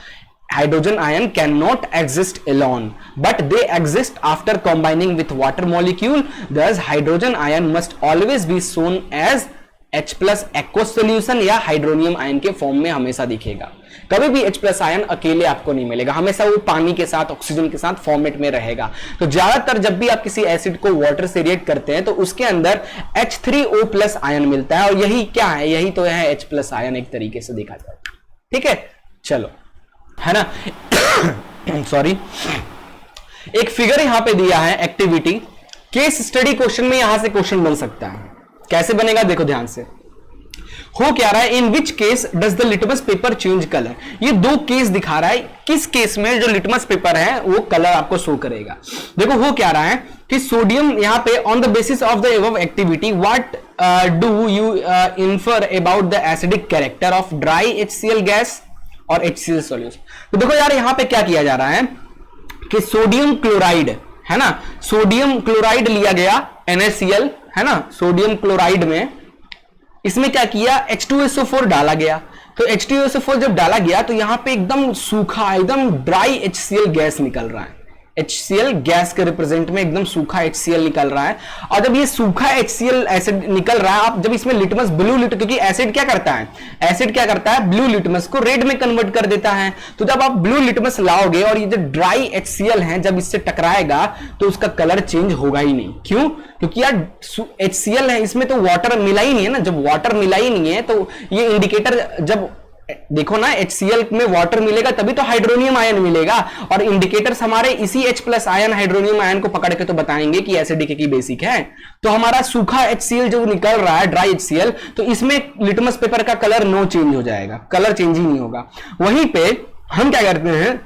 Hydrogen ion cannot exist alone, but they exist after combining with water molecule. Thus, hydrogen ion must always be shown as H plus aqueous solution या हाइड्रोनियम आयन के form में हमेशा दिखेगा। कभी भी H प्लस आयन अकेले आपको नहीं मिलेगा, हमेशा वो पानी के साथ, ऑक्सीजन के साथ फॉर्मेट में रहेगा। तो ज्यादातर जब भी आप किसी एसिड को वाटर से रिएक्ट करते हैं तो उसके अंदर H3O प्लस आयन मिलता है, और यही क्या है, यही तो है H प्लस आयन एक तरीके से देखा जाए। ठीक है, चलो, है ना। सॉरी, एक फिगर यहां पे दिया है एक्टिविटी, केस स्टडी क्वेश्चन में यहां से क्वेश्चन बन सकता है। कैसे बनेगा देखो ध्यान से। हो क्या रहा है, in which case does the litmus paper change colour. ये 2 केस दिखा रहा है, किस केस में जो लिटमस पेपर है वो कलर आपको शो करेगा। देखो हो क्या रहा है कि सोडियम यहां पे on the basis of the above activity what do you infer about the acidic character of dry HCl gas और HCl सॉल्यूशन। तो देखो यार यहां पे क्या किया जा रहा है कि सोडियम क्लोराइड, है ना, सोडियम क्लोराइड लिया गया NaCl, है ना, सोडियम क्लोराइड में इसमें क्या किया, H2SO4 डाला गया। तो H2SO4 जब डाला गया तो यहां पे एकदम सूखा, एकदम ड्राई HCl गैस निकल रहा है। HCl गैस के रिप्रेजेंट में एकदम सूखा HCl निकल रहा है, और जब ये सूखा HCl एसिड निकल रहा है, आप जब इसमें लिटमस ब्लू लिट, क्योंकि एसिड क्या करता है, एसिड क्या करता है, ब्लू लिटमस को रेड में कन्वर्ट कर देता है। तो जब आप ब्लू लिटमस लाओगे और ये जो ड्राई HCl है जब इससे टकराएगा तो उसका कलर चेंज होगा ही नहीं। क्यों, क्योंकि यार HCl है, इसमें तो वाटर मिला ही नहीं है ना। जब वाटर मिला ही नहीं है तो ये इंडिकेटर, जब देखो ना HCl में वाटर मिलेगा तभी तो हाइड्रोनियम आयन मिलेगा, और इंडिकेटर्स हमारे इसी H plus ion hydronium ion को पकड़ के तो बताएंगे कि एसिडिक की बेसिक है। तो हमारा सूखा HCl जो निकल रहा है, ड्राई HCl, तो इसमें लिटमस पेपर का कलर नो चेंज हो जाएगा, कलर चेंज ही नहीं होगा। वहीं पे हम क्या करते हैं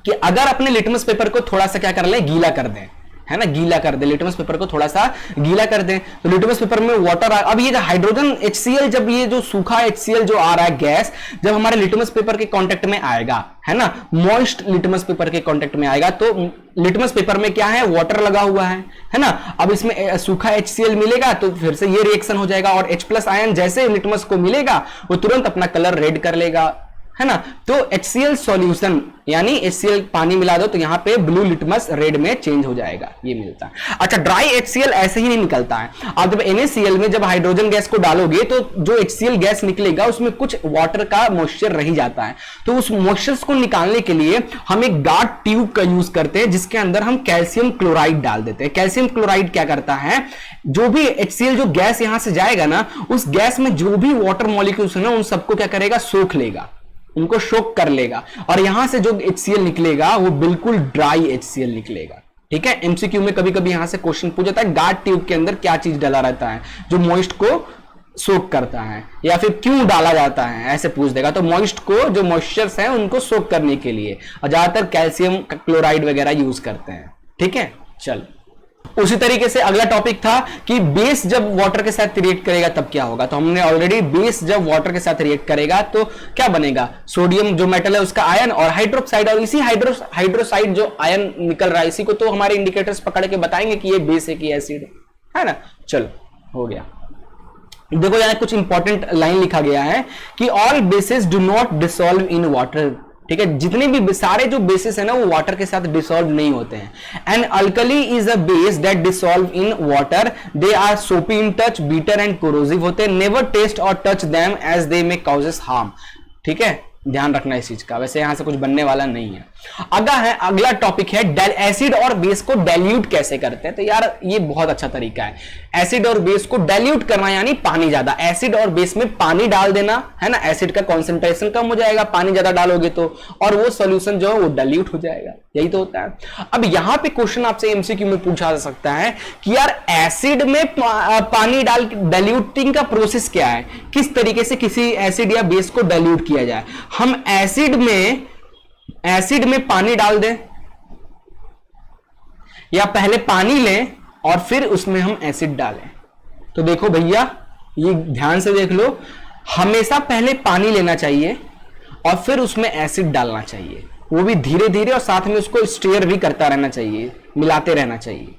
कि अगर अपने लिटमस पेपर को थोड़ा सा क्या कर ले, गीला कर दें, है ना, गीला कर दे, लिटमस पेपर को थोड़ा सा गीला कर दें, तो लिटमस पेपर में वाटर अब ये हाइड्रोजन HCl, जब ये जो सूखा HCl जो आ रहा है गैस, जब हमारे लिटमस पेपर के कांटेक्ट में आएगा, है ना, मॉइस्ट लिटमस पेपर के कांटेक्ट में आएगा, तो लिटमस पेपर में क्या है, वाटर लगा हुआ है ना। अब इसमें सूखा HCl मिलेगा तो फिर से ये रिएक्शन हो जाएगा, और H प्लस आयन जैसे लिटमस को मिलेगा वो तुरंत अपना कलर रेड कर लेगा, है ना। तो HCl सॉल्यूशन यानी HCl पानी मिला दो तो यहां पे ब्लू लिटमस रेड में चेंज हो जाएगा, ये मिलता है। अच्छा, ड्राई HCl ऐसे ही नहीं निकलता है। आप जब NaCl में जब हाइड्रोजन गैस को डालोगे तो जो HCl गैस निकलेगा उसमें कुछ वाटर का मॉइस्चर रह जाता है, तो उस मॉइस्चर को निकालने के लिए हम एक गार्ड ट्यूब का यूज करते हैं जिसके अंदर हम कैल्शियम क्लोराइड डाल देते हैं। कैल्शियम क्लोराइड क्या करता है, जो भी HCl जो गैस यहां से जाएगा ना, उस गैस में जो भी वाटर मॉलिक्यूल्स है ना उन सबको क्या करेगा, सोख लेगा, उनको शोक कर लेगा, और यहां से जो HCl निकलेगा वो बिल्कुल ड्राई HCl निकलेगा। ठीक है, एमसीक्यू में कभी कभी यहां से क्वेश्चन पूछ जाता है, गार्ड ट्यूब के अंदर क्या चीज डाला रहता है जो मॉइस्ट को सोक करता है, या फिर क्यों डाला जाता है, ऐसे पूछ देगा। तो मॉइस्ट को, जो मॉइस्चर्स हैं उनको सोक करने के लिए, और ज्यादातर कैल्शियम क्लोराइड वगैरह यूज करते हैं। ठीक है, चल उसी तरीके से अगला टॉपिक था कि बेस जब वाटर के साथ रिएक्ट करेगा तब क्या होगा। तो हमने ऑलरेडी बेस जब वाटर के साथ रिएक्ट करेगा तो क्या बनेगा, सोडियम जो मेटल है उसका आयन और हाइड्रोक्साइड, और इसी हाइड्रोसाइड जो आयन निकल रहा है इसी को तो हमारे इंडिकेटर्स पकड़ के बताएंगे कि ये बेस है कि एसिड है ना। चलो हो गया। देखो यहां कुछ इंपॉर्टेंट लाइन लिखा गया है कि all basis do not dissolve in water. ठीक है, जितने भी सारे जो बेसिस है ना वो वाटर के साथ डिसॉल्व नहीं होते हैं। And alkali is a base that dissolve in water, they are soapy in touch, bitter and corrosive होते हैं, नेवर टेस्ट और touch them as they may causes harm. ठीक है, ध्यान रखना इस चीज का, वैसे यहां से कुछ बनने वाला नहीं है। अगला टॉपिक है एसिड और बेस को डाइल्यूट कैसे करते हैं। तो यार ये बहुत अच्छा तरीका है, एसिड और बेस को डाइल्यूट करना, यानी पानी ज्यादा, एसिड और बेस में पानी डाल देना है ना, एसिड का कॉन्सेंट्रेशन कम हो जाएगा पानी ज्यादा डालोगे तो, और वो सॉल्यूशन जो है वो डाइल्यूट हो जाएगा, यही तो होता है। अब यहां पे क्वेश्चन आपसे एमसीक्यू में पूछा जा सकता है कि यार एसिड में पानी डाल डाइल्यूटिंग का प्रोसेस क्या है, किस तरीके से किसी एसिड या बेस को डाइल्यूट किया जाए। हम एसिड में पानी डाल दें या पहले पानी लें और फिर उसमें हम एसिड डालें। तो देखो भैया, ये ध्यान से देख लो, हमेशा पहले पानी लेना चाहिए और फिर उसमें एसिड डालना चाहिए, वो भी धीरे धीरे, और साथ में उसको स्टीयर भी करता रहना चाहिए, मिलाते रहना चाहिए।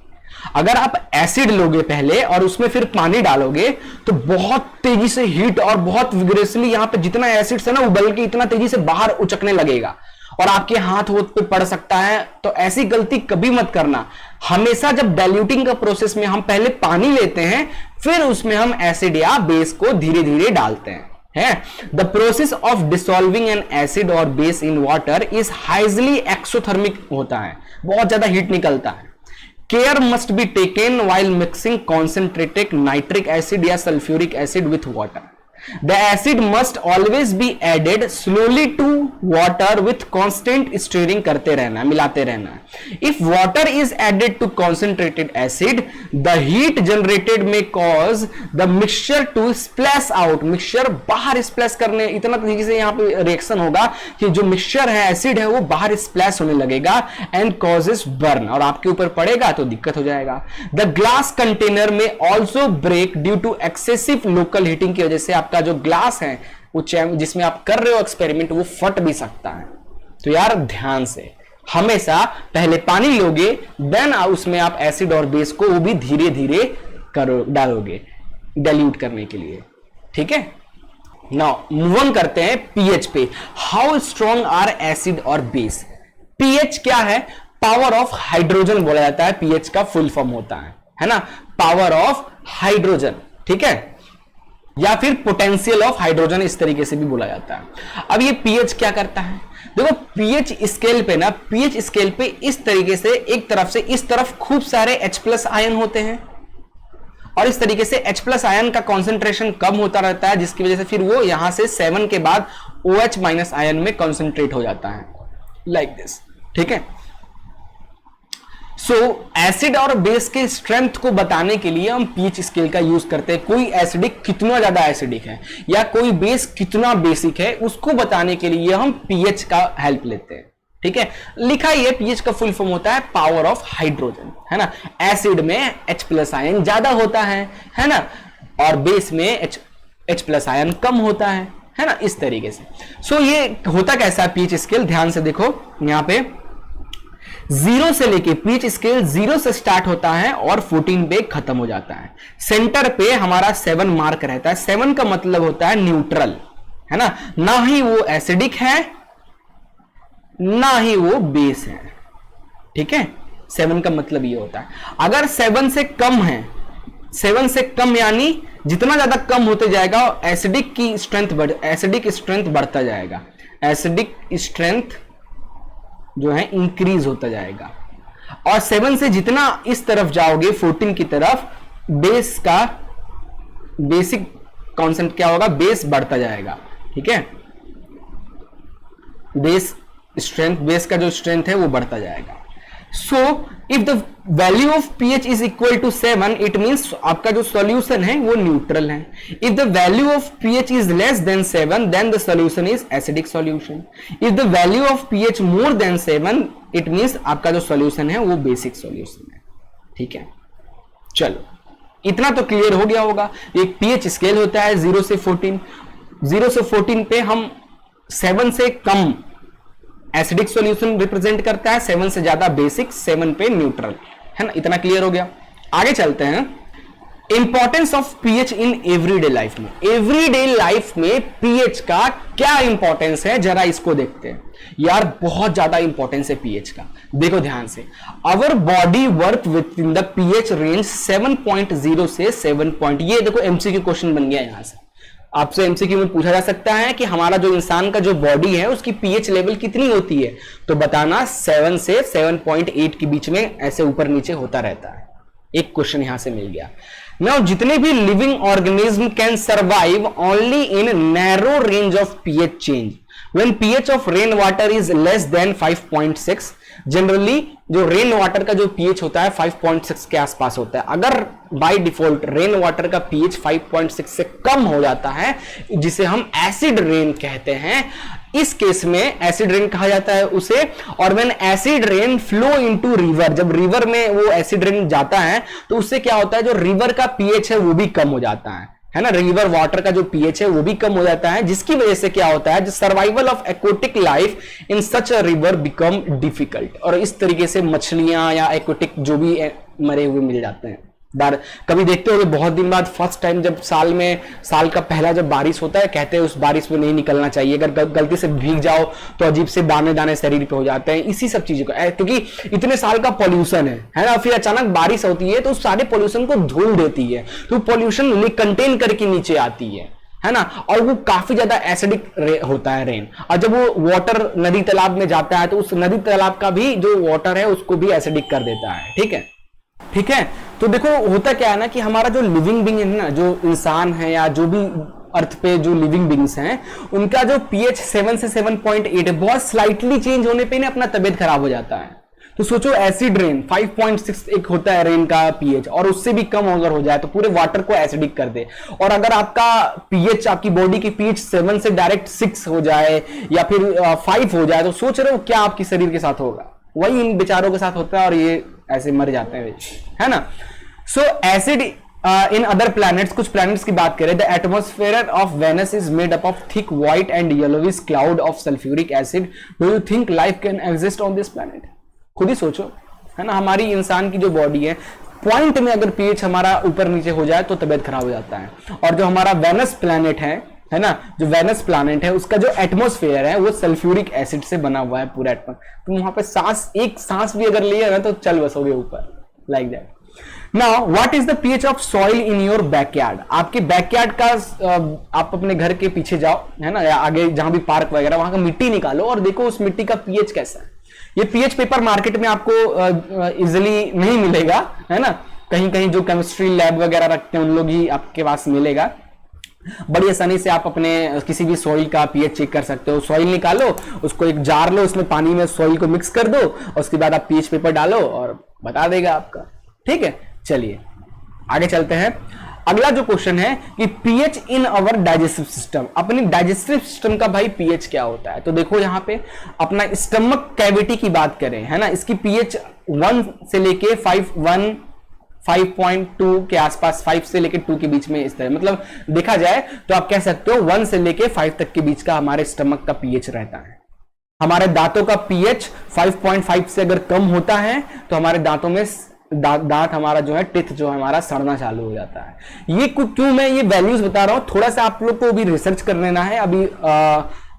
अगर आप एसिड लोगे पहले और उसमें फिर पानी डालोगे तो बहुत तेजी से हीट और बहुत विग्रेसली यहां पे जितना एसिड है ना उबल के इतना तेजी से बाहर उचकने लगेगा और आपके हाथ पे पड़ सकता है। तो ऐसी गलती कभी मत करना। हमेशा जब डाइल्यूटिंग का प्रोसेस में हम पहले पानी लेते हैं फिर उसमें हम एसिड या बेस को धीरे धीरे डालते हैं। The process of dissolving an acid और base in water is highly exothermic होता है, बहुत ज्यादा हीट निकलता है। Care must be taken while mixing concentrated nitric acid या sulphuric acid with water. The acid must always be added slowly to water with constant stirring करते रहना, मिलाते रहना। If water is added to concentrated acid, the heat generated may cause the mixture to splash out। Mixture बाहर splash करने, इतना तेजी से यहाँ पे रिएक्शन होगा कि जो मिक्सचर है, एसिड है, वो बाहर स्प्लैश होने लगेगा and causes burn, और आपके ऊपर पड़ेगा तो दिक्कत हो जाएगा। The glass container may also break due to excessive local heating की वजह से आपका जो ग्लास है वो जिसमें आप कर रहे हो एक्सपेरिमेंट वो फट भी सकता है। तो यार ध्यान से, हमेशा पहले पानी लोगे देन उसमें आप एसिड और बेस को वो भी धीरे धीरे डालोगे डाइल्यूट करने के लिए, ठीक है। नाउ मूव ऑन करते हैं पीएच पे। हाउ स्ट्रॉन्ग आर एसिड और बेस। पीएच क्या है? पावर ऑफ हाइड्रोजन बोला जाता है, पीएच का फुल फॉर्म होता है ना, पावर ऑफ हाइड्रोजन, ठीक है, या फिर पोटेंशियल ऑफ हाइड्रोजन, इस तरीके से भी बोला जाता है। अब ये पीएच क्या करता है? देखो पीएच स्केल पे ना, पीएच स्केल पे इस तरीके से एक तरफ से इस तरफ खूब सारे H+ आयन होते हैं और इस तरीके से H+ आयन का कॉन्सेंट्रेशन कम होता रहता है, जिसकी वजह से फिर वो यहां से 7 के बाद OH- आयन में कॉन्सेंट्रेट हो जाता है, लाइक दिस, ठीक है। सो एसिड और बेस के स्ट्रेंथ को बताने के लिए हम पीएच स्केल का यूज करते हैं। कोई एसिडिक कितना ज्यादा एसिडिक है या कोई बेस कितना बेसिक है उसको बताने के लिए हम पीएच का हेल्प लेते हैं, ठीक है। लिखा ही है, पीएच का फुल फॉर्म होता है पावर ऑफ हाइड्रोजन, है ना। एसिड में H+ आयन ज्यादा होता है ना, और बेस में H+ आयन कम होता है ना, इस तरीके से। सो ये होता कैसा है पीएच स्केल, ध्यान से देखो, यहां पे 0 से लेके पीएच स्केल 0 से स्टार्ट होता है और 14 पे खत्म हो जाता है। सेंटर पे हमारा 7 मार्क रहता है। 7 का मतलब होता है न्यूट्रल, है ना ही वो एसिडिक है ना ही वो बेस है, ठीक है। 7 का मतलब ये होता है। अगर 7 से कम है, 7 से कम यानी जितना ज्यादा कम होते जाएगा एसिडिक स्ट्रेंथ बढ़ता जाएगा, एसिडिक स्ट्रेंथ जो है इंक्रीज होता जाएगा। और 7 से जितना इस तरफ जाओगे 14 की तरफ, बेस का बेसिक कॉन्सेंट क्या होगा, बेस बढ़ता जाएगा, ठीक है। बेस का जो स्ट्रेंथ है वो बढ़ता जाएगा। So if the value of pH is equal to 7, it means आपका जो सॉल्यूशन है वो न्यूट्रल है। If the value of pH is less than 7, then the solution is acidic solution. If the value of pH more than 7, it means आपका जो solution है वो basic solution है, ठीक है। चलो इतना तो क्लियर हो गया होगा। एक पीएच स्केल होता है 0 से 14, 0 से 14 पे हम 7 से कम एसिडिक सॉल्यूशन रिप्रेजेंट करता है, 7 से ज्यादा बेसिक, 7 पे न्यूट्रल, है ना। इतना क्लियर हो गया। आगे चलते हैं। Importance of pH in everyday life में। एवरीडे लाइफ में पीएच का क्या इंपॉर्टेंस है, जरा इसको देखते हैं। यार बहुत ज्यादा इंपॉर्टेंस है पीएच का, देखो ध्यान से। Our body work within the pH range 7.0 से 7 ये देखो एमसीक्यू क्वेश्चन बन गया यहां से। आपसे एमसीक्यू में पूछा जा सकता है कि हमारा जो इंसान का जो बॉडी है उसकी पीएच लेवल कितनी होती है, तो बताना 7 से 7.8 के बीच में ऐसे ऊपर नीचे होता रहता है। एक क्वेश्चन यहां से मिल गया। नाउ जितने भी living organism can survive only in narrow range of pH change when pH of rain water is less then 5.6। Generally जो रेन वाटर का जो पीएच होता है 5.6 के आसपास होता है। अगर बाय डिफॉल्ट रेन वाटर का पीएच 5.6 से कम हो जाता है, जिसे हम एसिड रेन कहते हैं, इस केस में एसिड रेन कहा जाता है उसे। और when acid rain flow into river, जब रिवर में वो एसिड रेन जाता है तो उससे क्या होता है, जो रिवर का पीएच है वो भी कम हो जाता है ना, रिवर वाटर का जो पीएच है वो भी कम हो जाता है, जिसकी वजह से क्या होता है, survival of aquatic life in such a river become difficult. और इस तरीके से मछलियां या एक्वेटिक जो भी मरे हुए मिल जाते हैं। कभी देखते होंगे बहुत दिन बाद फर्स्ट टाइम जब साल का पहला जब बारिश होता है, कहते हैं उस बारिश में नहीं निकलना चाहिए, अगर गलती से भीग जाओ तो अजीब से दाने दाने शरीर पे हो जाते हैं। इसी सब चीजों का, क्योंकि इतने साल का पॉल्यूशन है ना, फिर अचानक बारिश होती है तो उस सारे पॉल्यूशन को धुल देती है, तो पॉल्यूशन कंटेन करके नीचे आती है ना, और वो काफी ज्यादा एसिडिक होता है रेन। और जब वो वाटर नदी तालाब में जाता है तो उस नदी तालाब का भी जो वाटर है उसको भी एसिडिक कर देता है। ठीक है। तो देखो होता क्या है ना कि हमारा जो लिविंग बीइंग है ना, जो इंसान है या जो भी अर्थ पे जो लिविंग बीइंग्स हैं, उनका जो पीएच 7 से 7.8 है, बहुत स्लाइटली चेंज होने पे ना अपना तबियत खराब हो जाता है। तो सोचो एसिड रेन 5.6 एक होता है रेन का पीएच, और उससे भी कम अगर हो जाए तो पूरे वाटर को एसिडिक कर दे। और अगर आपका पीएच, आपकी बॉडी की पीएच 7 से डायरेक्ट 6 हो जाए या फिर 5 हो जाए, तो सोच रहे हो क्या आपके शरीर के साथ होगा। वही इन बेचारों के साथ होता है और ये ऐसे मर जाते हैं, है ना। So acid in other planets, कुछ प्लैनेट्स की बात करें, the atmosphere of Venus is made up of thick white and yellowish cloud of sulphuric acid. Do you think life can exist on this planet? खुद ही सोचो, है ना। हमारी इंसान की जो बॉडी है, पॉइंट में अगर पीएच हमारा ऊपर नीचे हो जाए तो तबियत खराब हो जाता है। और जो हमारा वेनस प्लैनेट है ना, जो वेनस प्लैनेट है उसका जो एटमॉस्फेयर है वो सल्फ्यूरिक एसिड से बना हुआ है पूरा एटमॉस्फेयर। तुम वहां पे एक सांस भी अगर लिया ना तो चल बसोगे ऊपर, like that. Now what is the pH of soil in your backyard? आपके बैकयार्ड का आप अपने घर के पीछे जाओ, है ना, या आगे जहां भी पार्क वगैरह, वहां का मिट्टी निकालो और देखो उस मिट्टी का पीएच कैसा है। ये पीएच पेपर मार्केट में आपको इजिली नहीं मिलेगा, है ना। कहीं कहीं जो केमिस्ट्री लैब वगैरह रखते हैं उन लोग ही आपके पास मिलेगा। बड़ी आसानी से आप अपने किसी भी सॉइल का पीएच चेक कर सकते हो। सॉइल निकालो, उसको एक जार लो, उसमें पानी में सॉइल को मिक्स कर दो और उसके बाद आप पीएच पेपर डालो और बता देगा आपका। ठीक है, चलिए आगे चलते हैं। अगला जो क्वेश्चन है कि पीएच इन अवर डाइजेस्टिव सिस्टम, अपनी डाइजेस्टिव सिस्टम का भाई पीएच क्या होता है? तो देखो यहां पे अपना स्टमक कैविटी की बात करें, है ना, इसकी पीएच 1 से लेके 5.2 के आसपास, 5 से लेके 2 के बीच में, इस तरह मतलब देखा जाए तो आप कह सकते हो 1 से लेके 5 तक के बीच का हमारे स्टमक का पीएच रहता है। हमारे दांतों का पीएच 5.5 से अगर कम होता है तो हमारे दांतों में दांत हमारा जो है, टिथ जो है हमारा सड़ना चालू हो जाता है। ये क्यों मैं ये वैल्यूज बता रहा हूं, थोड़ा सा आप लोग को भी रिसर्च कर लेना है। अभी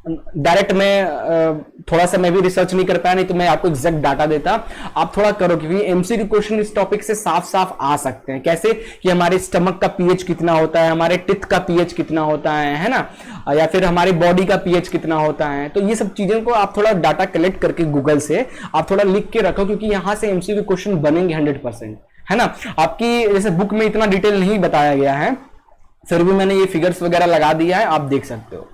डायरेक्ट में थोड़ा सा मैं भी रिसर्च नहीं कर पाया, नहीं तो मैं आपको एग्जैक्ट डाटा देता। आप थोड़ा करो, क्योंकि एमसीक्यू क्वेश्चन इस टॉपिक से साफ साफ आ सकते हैं। कैसे कि हमारे स्टमक का पीएच कितना होता है, हमारे टिथ का पीएच कितना होता है ना, या फिर हमारी बॉडी का पीएच कितना होता है। तो ये सब चीजों को आप थोड़ा डाटा कलेक्ट करके गूगल से आप थोड़ा लिख के रखो, क्योंकि यहां से एमसीक्यू क्वेश्चन बनेंगे 100%, है ना। आपकी जैसे बुक में इतना डिटेल नहीं बताया गया है, फिर भी मैंने ये फिगर्स वगैरह लगा दिया है, आप देख सकते हो।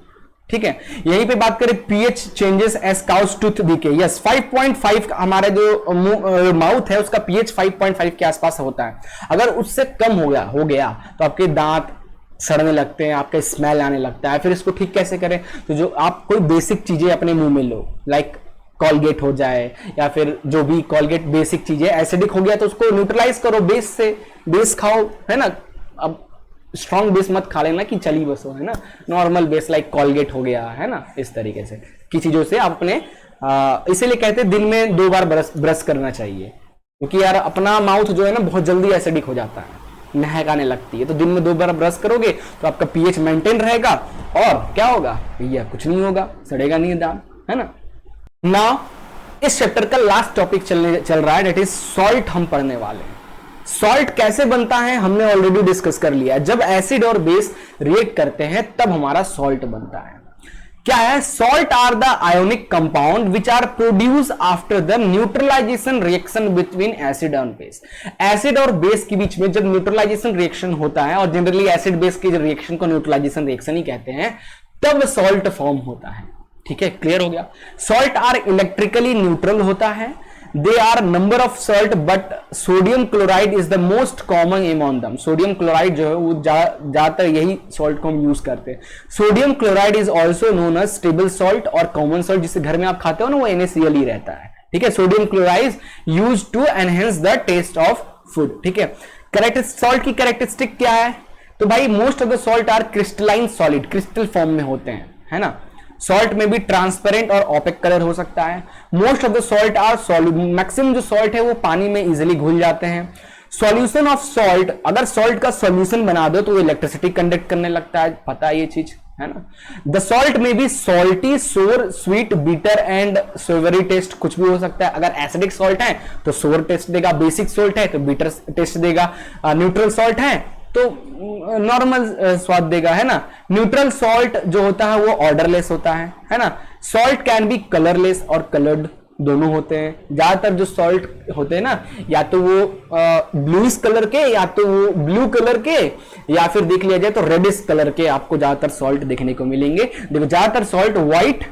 ठीक है, यहीं पे बात करें pH changes as cause tooth decay. Yes, 5.5 हमारे जो माउथ है उसका पीएच 5.5 के आसपास होता है। अगर उससे कम हो गया तो आपके दांत सड़ने लगते हैं, आपका स्मेल आने लगता है। फिर इसको ठीक कैसे करें? तो जो आप कोई बेसिक चीजें अपने मुंह में लो, लाइक कॉलगेट हो जाए या फिर जो भी कॉलगेट बेसिक चीजें, एसिडिक हो गया तो उसको न्यूट्रलाइज करो बेस से, बेस खाओ, है ना। अब स्ट्रॉन्ग बेस मत खा लेना कि चली बसो, है ना। नॉर्मल बेस लाइक कॉलगेट हो गया, है ना, इस तरीके से की चीजों से आप अपने इसीलिए कहते हैं दिन में 2 बार ब्रश करना चाहिए, क्योंकि यार अपना माउथ जो है ना बहुत जल्दी एसिडिक हो जाता है, महक आने लगती है। तो दिन में 2 बार ब्रश करोगे तो आपका पीएच मेंटेन रहेगा और क्या होगा भैया, कुछ नहीं होगा, सड़ेगा नहीं दांत, है ना। नाउ इस चैप्टर का लास्ट टॉपिक चल रहा है, डेट इज सॉल्ट हम पढ़ने वाले हैं। सॉल्ट कैसे बनता है हमने ऑलरेडी डिस्कस कर लिया है। जब एसिड और बेस रिएक्ट करते हैं तब हमारा सॉल्ट बनता है। क्या है? Salt are the ionic compound which are produce after the neutralisation reaction between acid and base. Acid और बेस के बीच में जब न्यूट्रलाइजेशन रिएक्शन होता है, और जनरली एसिड बेस के रिएक्शन को न्यूट्रलाइजेशन रिएक्शन ही कहते हैं, तब सॉल्ट फॉर्म होता है। ठीक है, क्लियर हो गया। सॉल्ट आर इलेक्ट्रिकली न्यूट्रल होता है। They are number of salt but sodium chloride is the most common among them. Sodium chloride जो है वो ज्यादातर यही सॉल्ट को हम यूज करते हैं। Sodium chloride is also known as stable salt और कॉमन सॉल्ट, जिसे घर में आप खाते हो ना, वो NaCl ही रहता है। ठीक है, sodium chloride use to enhance the taste of food. ठीक है, करेक्ट सॉल्ट की कैरेक्टरिस्टिक क्या है? तो भाई most of the salt are crystalline solid, crystal form में होते हैं, है ना। सॉल्ट में भी ट्रांसपेरेंट और ओपेक कलर हो सकता है। Most of the salt are soluble, maximum जो सॉल्ट है वो पानी में इजीली घुल जाते हैं। सॉल्यूशन ऑफ सॉल्ट, अगर सॉल्ट का सॉल्यूशन बना दो तो वो इलेक्ट्रिसिटी कंडक्ट करने लगता है, पता है ये चीज, है ना। द सॉल्ट में भी सॉल्टी, सोर, स्वीट, बीटर एंड सोवरी टेस्ट कुछ भी हो सकता है। अगर एसिडिक सॉल्ट है तो सोर टेस्ट देगा, बेसिक सॉल्ट है तो बीटर टेस्ट देगा, न्यूट्रल सॉल्ट है तो नॉर्मल स्वाद देगा, है ना। न्यूट्रल सॉल्ट जो होता है वो ऑर्डरलेस होता है ना। सॉल्ट कैन बी कलरलेस और कलर्ड, दोनों होते हैं। ज्यादातर जो सॉल्ट होते हैं ना, या तो वो ब्लूइश कलर के, या तो वो ब्लू कलर के, या फिर देख लिया जाए तो रेडिश कलर के आपको ज्यादातर सॉल्ट देखने को मिलेंगे। देखो ज्यादातर सॉल्ट व्हाइट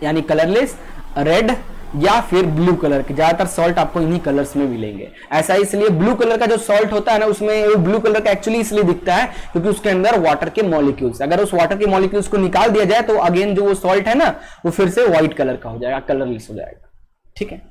यानी कलरलेस, रेड या फिर ब्लू कलर के, ज्यादातर सॉल्ट आपको इन्हीं कलर्स में मिलेंगे। ऐसा इसलिए ब्लू कलर का जो सॉल्ट होता है ना, उसमें वो ब्लू कलर का एक्चुअली इसलिए दिखता है क्योंकि उसके अंदर वाटर के मॉलिक्यूल्स, अगर उस वाटर के मॉलिक्यूल्स को निकाल दिया जाए तो अगेन जो वो सॉल्ट है ना, वो फिर से व्हाइट कलर का हो जाएगा, कलरलेस हो जाएगा। ठीक है,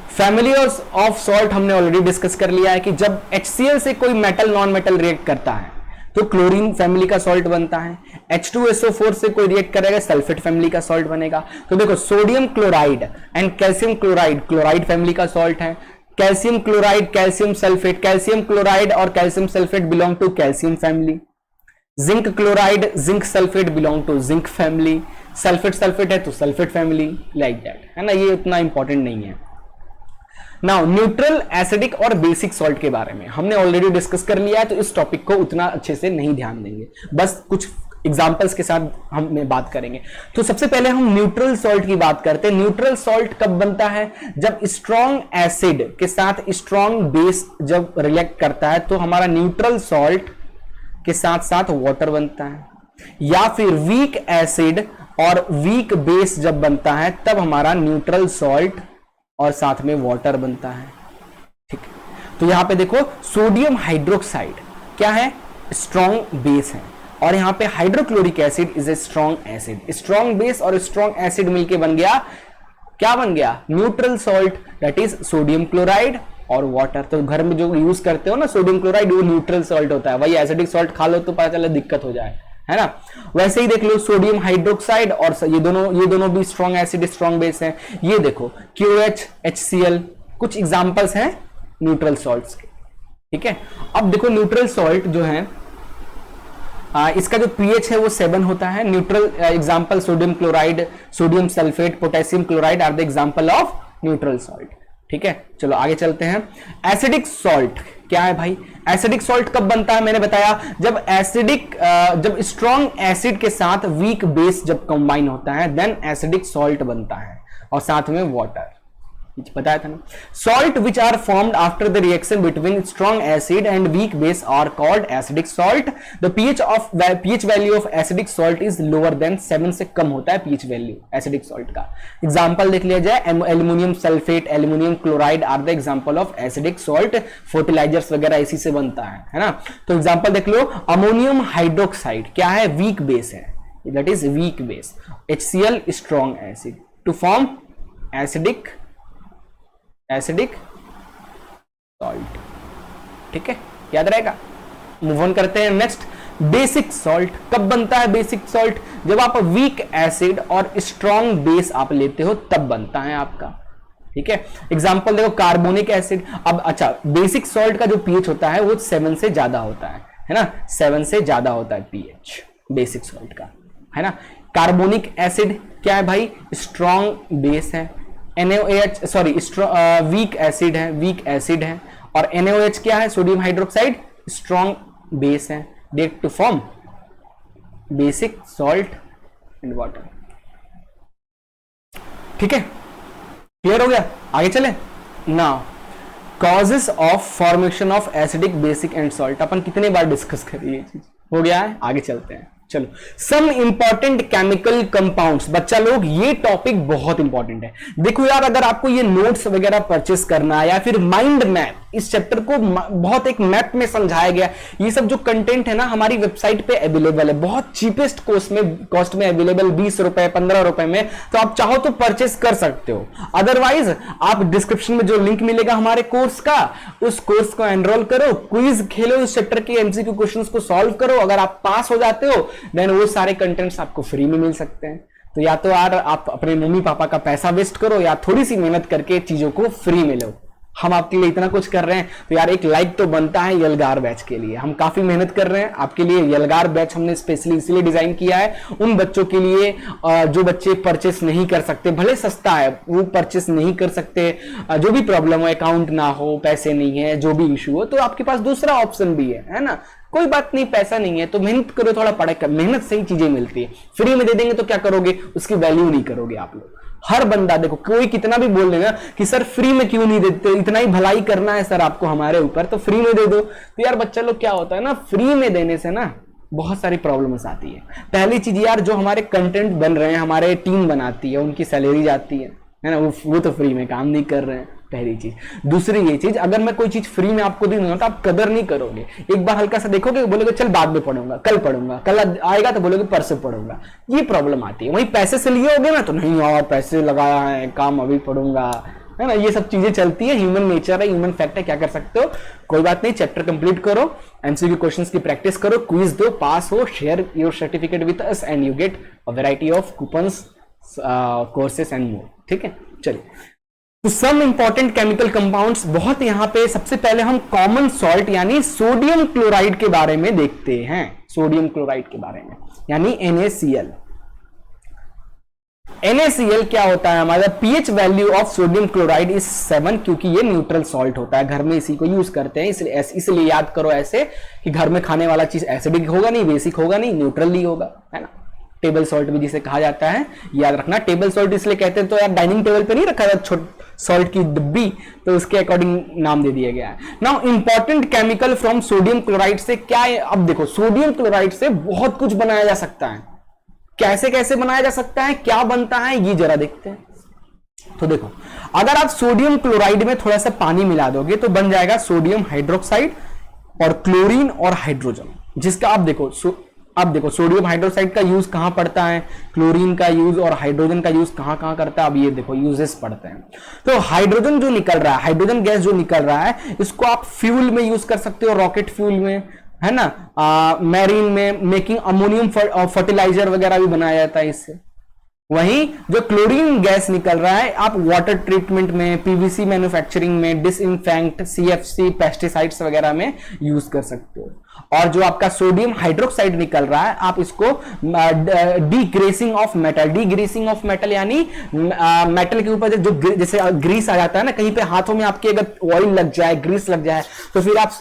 फैमिली ऑफ सॉल्ट हमने ऑलरेडी डिस्कस कर लिया है कि जब HCl से कोई मेटल नॉन मेटल रिएक्ट करता है तो क्लोरीन फैमिली का सॉल्ट बनता है। H2SO4 से कोई रिएक्ट करेगा, सल्फेट फैमिली का सॉल्ट बनेगा। तो देखो sodium chloride and calcium chloride, chloride family का सॉल्ट है। Calcium chloride, calcium sulphate, calcium chloride और calcium sulphate belong to calcium family. Zinc chloride, zinc sulphate belong to zinc family. Sulphate sulphate है तो sulphate family, like that, है ना। ये उतना important नहीं है। नाउ न्यूट्रल, एसिडिक और बेसिक सॉल्ट के बारे में हमने ऑलरेडी डिस्कस कर लिया है, तो इस टॉपिक को उतना अच्छे से नहीं ध्यान देंगे, बस कुछ एग्जांपल्स के साथ हम बात करेंगे। तो सबसे पहले हम न्यूट्रल सॉल्ट की बात करते हैं। न्यूट्रल सॉल्ट कब बनता है? जब स्ट्रॉन्ग एसिड के साथ स्ट्रॉन्ग बेस जब रिएक्ट करता है तो हमारा न्यूट्रल सॉल्ट के साथ साथ वाटर बनता है, या फिर वीक एसिड और वीक बेस जब बनता है तब हमारा न्यूट्रल सॉल्ट और साथ में वाटर बनता है। ठीक है, तो यहां पे देखो सोडियम हाइड्रोक्साइड क्या है? स्ट्रॉन्ग बेस है, और यहां पे hydrochloric acid is a strong acid. Strong base और स्ट्रॉन्ग एसिड मिलके बन गया, क्या बन गया? Neutral salt, that is sodium chloride और वाटर। तो घर में जो यूज करते हो ना सोडियम क्लोराइड, वो न्यूट्रल सॉल्ट होता है। वही एसिडिक सॉल्ट खा लो तो पता चला दिक्कत हो जाए, है ना। वैसे ही देख लो सोडियम हाइड्रोक्साइड और ये दोनों भी स्ट्रॉन्ग एसिड स्ट्रॉन्ग बेस हैं। ये देखो QH, HCl, कुछ एग्जांपल्स हैं न्यूट्रल सॉल्ट्स के। ठीक है, अब देखो न्यूट्रल सॉल्ट जो है इसका जो pH है वो 7 होता है। Neutral example sodium chloride, sodium sulphate, potassium chloride are the example of neutral salt. ठीक है, चलो आगे चलते हैं। एसिडिक सॉल्ट क्या है भाई? एसिडिक सॉल्ट कब बनता है? मैंने बताया जब स्ट्रॉन्ग एसिड के साथ वीक बेस जब कंबाइन होता है देन एसिडिक सॉल्ट बनता है, और साथ में वाटर, बताया था ना। Salt which are formed after the reaction between strong acid and weak base are called acidic salt. The pH value of acidic salt is lower than 7 से कम होता है pH वैल्यू एसिडिक सॉल्ट का। Example देख लिया जाए, aluminium sulphate, aluminium chloride are the example of acidic salt. Fertilisers वगैरह इसी से बनता है ना। तो एग्जांपल देख लो, अमोनियम हाइड्रोक्साइड क्या है? वीक बेस है, that is weak base. HCl strong acid to form acidic salt. ठीक है, याद रहेगा। मूव ऑन करते हैं नेक्स्ट। बेसिक सॉल्ट कब बनता है? बेसिक सॉल्ट जब आप वीक एसिड और स्ट्रॉन्ग बेस आप लेते हो तब बनता है आपका। ठीक है, एग्जांपल देखो कार्बोनिक एसिड। अब अच्छा, बेसिक सॉल्ट का जो pH होता है वो 7 से ज्यादा होता है ना। 7 से ज्यादा होता है pH बेसिक सॉल्ट का, है ना। कार्बोनिक एसिड क्या है भाई? स्ट्रॉन्ग बेस है। NaOH वीक एसिड है, और NaOH क्या है, सोडियम हाइड्रोक्साइड, स्ट्रॉन्ग बेस है, direct to form basic salt and water. ठीक है, क्लियर हो गया, आगे चले। Now causes of formation of acidic, basic and salt, अपन कितने बार डिस्कस करिए, ये चीज हो गया है, आगे चलते हैं। चलो, सम इंपॉर्टेंट केमिकल कंपाउंड्स, बच्चा लोग ये टॉपिक बहुत इंपॉर्टेंट है। देखो यार, अगर आपको ये नोट्स वगैरह परचेस करना है या फिर माइंड मैप, इस चैप्टर को बहुत एक मैप में समझाया गया, ये सब जो कंटेंट है ना हमारी वेबसाइट पे अवेलेबल है, बहुत चीपेस्ट कॉस्ट में अवेलेबल, 20 रुपए 15 रुपए में, तो आप चाहो तो परचेस कर सकते हो। अदरवाइज आप डिस्क्रिप्शन में जो लिंक मिलेगा हमारे कोर्स का, उस कोर्स को एनरोल करो, क्विज खेलो, इस चैप्टर के एमसीक्यू क्वेश्चंस को सॉल्व करो, अगर आप पास हो जाते हो देन वो सारे कंटेंट्स आपको फ्री में मिल सकते हैं। तो या तो यार आप अपने मम्मी पापा का पैसा वेस्ट करो या थोड़ी सी मेहनत करके चीजों को फ्री में लो। हम आपके लिए इतना कुछ कर रहे हैं तो यार एक लाइक तो बनता है यलगार बैच के लिए। हम काफी मेहनत कर रहे हैं आपके लिए। यलगार बैच हमने स्पेशली इसलिए डिजाइन किया है उन बच्चों के लिए जो बच्चे परचेस नहीं कर सकते, भले सस्ता है वो परचेस नहीं कर सकते, जो भी प्रॉब्लम हो, अकाउंट ना हो, पैसे नहीं है, जो भी इशू हो, तो आपके पास दूसरा ऑप्शन भी है ना। कोई बात नहीं, पैसा नहीं है तो मेहनत करो, थोड़ा पढ़ाई कर, मेहनत से ही चीजें मिलती है। फ्री में दे देंगे तो क्या करोगे, उसकी वैल्यू नहीं करोगे आप लोग। हर बंदा देखो, कोई कितना भी बोल देगा कि सर फ्री में क्यों नहीं देते, इतना ही भलाई करना है सर आपको हमारे ऊपर, तो फ्री में दे दो। तो यार बच्चा लोग क्या होता है ना, फ्री में देने से ना बहुत सारी प्रॉब्लम्स आती है। पहली चीज यार, जो हमारे कंटेंट बन रहे हैं, हमारे टीम बनाती है, उनकी सैलरी जाती है ना, वो तो फ्री में काम नहीं कर रहे हैं, पहली चीज। दूसरी ये चीज, अगर मैं कोई चीज फ्री में आपको दूंगा तो आप कदर नहीं करोगे। एक बार हल्का सा देखोगे, बोलोगे चल बाद में पढ़ूंगा, कल पढ़ूंगा, कल आएगा तो बोलोगे परसों पढ़ूंगा, ये प्रॉब्लम आती है। वहीं पैसे से लिए होगे ना तो नहीं यार पैसे लगाया है, काम अभी पढ़ूंगा, है ना, ये सब चीजें चलती है, ह्यूमन नेचर है, ह्यूमन फैक्ट है, क्या कर सकते हो, कोई बात नहीं। चैप्टर कंप्लीट करो, एमसीक्यू क्वेश्चंस की प्रैक्टिस करो, क्विज दो, पास हो, share your certificate with us and you get a variety of coupons, courses and more. ठीक है, चलिए। तो सम इंपॉर्टेंट केमिकल कंपाउंड्स, बहुत यहां पे सबसे पहले हम कॉमन सॉल्ट यानी सोडियम क्लोराइड के बारे में देखते हैं। सोडियम क्लोराइड के बारे में यानी NaCl। NaCl क्या होता है, हमारा pH value of sodium chloride is 7, क्योंकि ये न्यूट्रल सॉल्ट होता है, घर में इसी को यूज करते हैं, इसलिए याद करो ऐसे कि घर में खाने वाला चीज एसिडिक होगा नहीं, बेसिक होगा नहीं, न्यूट्रल ही होगा, है ना। टेबल सॉल्ट भी जिसे कहा जाता है, याद रखना। टेबल सॉल्ट इसलिए कहते हैं तो यार डाइनिंग टेबल पे नहीं रखा जाता सॉल्ट की डिब्बी, तो उसके अकॉर्डिंग नाम दे दिया गया है। Now important chemical from sodium chloride से क्या है, अब देखो सोडियम क्लोराइड से बहुत कुछ बनाया जा सकता है। कैसे कैसे बनाया जा सकता है, क्या बनता है, ये जरा देखते हैं। तो देखो, अगर आप सोडियम क्लोराइड में थोड़ा सा पानी मिला दोगे तो बन जाएगा सोडियम हाइड्रोक्साइड और क्लोरीन और हाइड्रोजन, जिसका आप देखो अब देखो सोडियम हाइड्रोक्साइड का यूज कहां पड़ता है, क्लोरीन का यूज और हाइड्रोजन का यूज कहां कहां करता है, अब ये देखो यूजेस पड़ते हैं। तो हाइड्रोजन जो निकल रहा है, हाइड्रोजन गैस जो निकल रहा है, इसको आप फ्यूल में यूज कर सकते हो, रॉकेट फ्यूल में, है ना, मैरीन में, मेकिंग अमोनियम फर्टिलाइजर वगैरह भी बनाया जाता है इससे। वहीं जो क्लोरीन गैस निकल रहा है, आप वाटर ट्रीटमेंट में, पीवीसी मैन्युफैक्चरिंग में, डिसइंफेक्ट, सीएफसी, पेस्टिसाइड्स वगैरह में यूज कर सकते हो। और जो आपका सोडियम हाइड्रोक्साइड निकल रहा है, आप इसको डीग्रेसिंग ऑफ मेटल, डीग्रेसिंग ऑफ मेटल यानी मेटल के ऊपर जो जैसे ग्रीस आ जाता है ना, कहीं पे हाथों में आपके अगर ऑयल लग जाए, ग्रीस लग जाए, तो फिर आप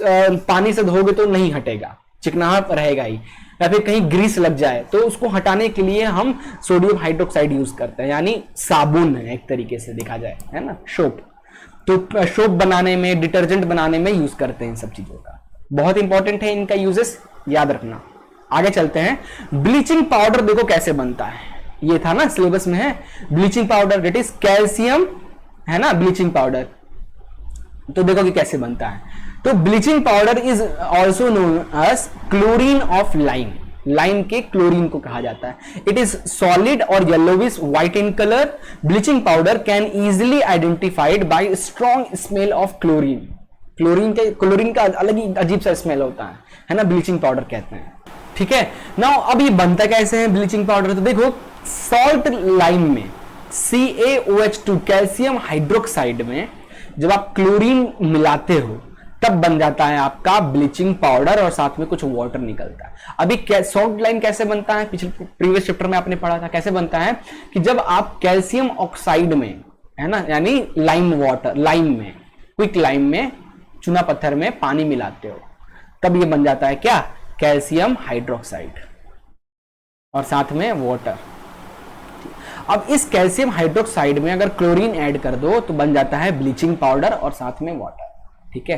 पानी से धोगे तो नहीं हटेगा, चिकनाहट रहेगा ही, या फिर कहीं ग्रीस लग जाए तो उसको हटाने के लिए हम सोडियम हाइड्रोक्साइड यूज करते हैं, यानी साबुन है एक तरीके से देखा जाए, है ना, सोप। तो सोप बनाने में, डिटर्जेंट बनाने में यूज करते हैं इन सब चीजों का। बहुत इंपॉर्टेंट है इनका यूजेस, याद रखना। आगे चलते हैं। ब्लीचिंग पाउडर देखो कैसे बनता है, ये था ना सिलेबस में है। Bleaching powder that is calcium, है ना, ब्लीचिंग पाउडर। तो देखो कि कैसे बनता है। तो bleaching powder is also known as chlorine of lime, lime के क्लोरीन को कहा जाता है। इट इज सॉलिड और yellowish white in colour. Bleaching powder can easily identified by strong smell of chlorine. Chlorine का अलग ही अजीब सा स्मेल होता है ना, ब्लीचिंग पाउडर कहते हैं। ठीक है, नाउ अब ये बनता कैसे है ब्लीचिंग पाउडर, तो देखो सॉल्ट लाइम में CaOH2 कैल्शियम हाइड्रोक्साइड में जब आप क्लोरीन मिलाते हो तब बन जाता है आपका ब्लीचिंग पाउडर और साथ में कुछ वाटर निकलता है। अभी सॉल्ट लाइम कैसे बनता है, पिछले प्रीवियस चैप्टर में आपने पढ़ा था कैसे बनता है कि जब आप कैल्शियम ऑक्साइड में, है ना, यानी लाइम वाटर, लाइम में, क्विक लाइम में चूना पत्थर में पानी मिलाते हो, तब ये बन जाता है क्या, कैल्शियम हाइड्रोक्साइड और साथ में वाटर। अब इस कैल्शियम हाइड्रोक्साइड में अगर क्लोरीन ऐड कर दो तो बन जाता है ब्लीचिंग पाउडर और साथ में वाटर। ठीक है,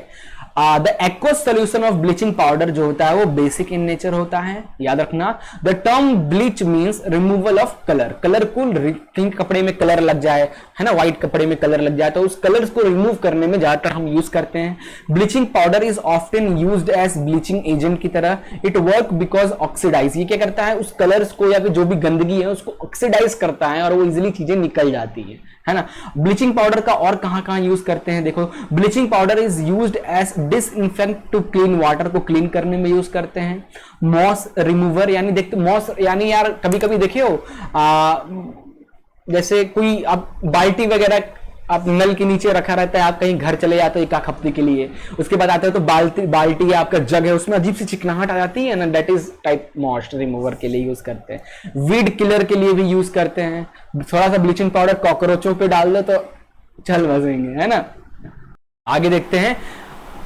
the aqueous solution of bleaching powder जो होता है वो बेसिक इन नेचर होता है, याद रखना। The term bleach means removal of colour, colour को कहीं कपड़े में कलर लग जाए, है ना, व्हाइट कपड़े में कलर लग जाए तो उस कलर्स को रिमूव करने में ज्यादातर हम यूज करते हैं। Bleaching powder is often used as bleaching agent की तरह। इट वर्क बिकॉज ऑक्सीडाइज, ये क्या करता है, उस कलर्स को या फिर जो भी गंदगी है उसको ऑक्सीडाइज करता है और वो इजिली चीजें निकल जाती है ना। ब्लीचिंग पाउडर का और कहां यूज करते हैं, देखो bleaching powder is used as disinfect to clean, water को क्लीन करने में यूज करते हैं। मॉस रिमूवर, यानी देखते मॉस यानी यार कभी कभी देखिए हो जैसे कोई आप बाल्टी वगैरह आप नल के नीचे रखा रहता है, आप कहीं घर चले जाते हो एक हफ्ते के लिए, उसके बाद आते हो तो बाल्टी या आपका जग है उसमें अजीब सी चिकनाहट आ जाती है ना, that is type most remover के लिए यूज करते हैं। वीड किलर के लिए भी यूज करते हैं। थोड़ा सा ब्लीचिंग पाउडर कॉकरोचों पे डाल दो तो चल बसेंगे, है ना। आगे देखते हैं,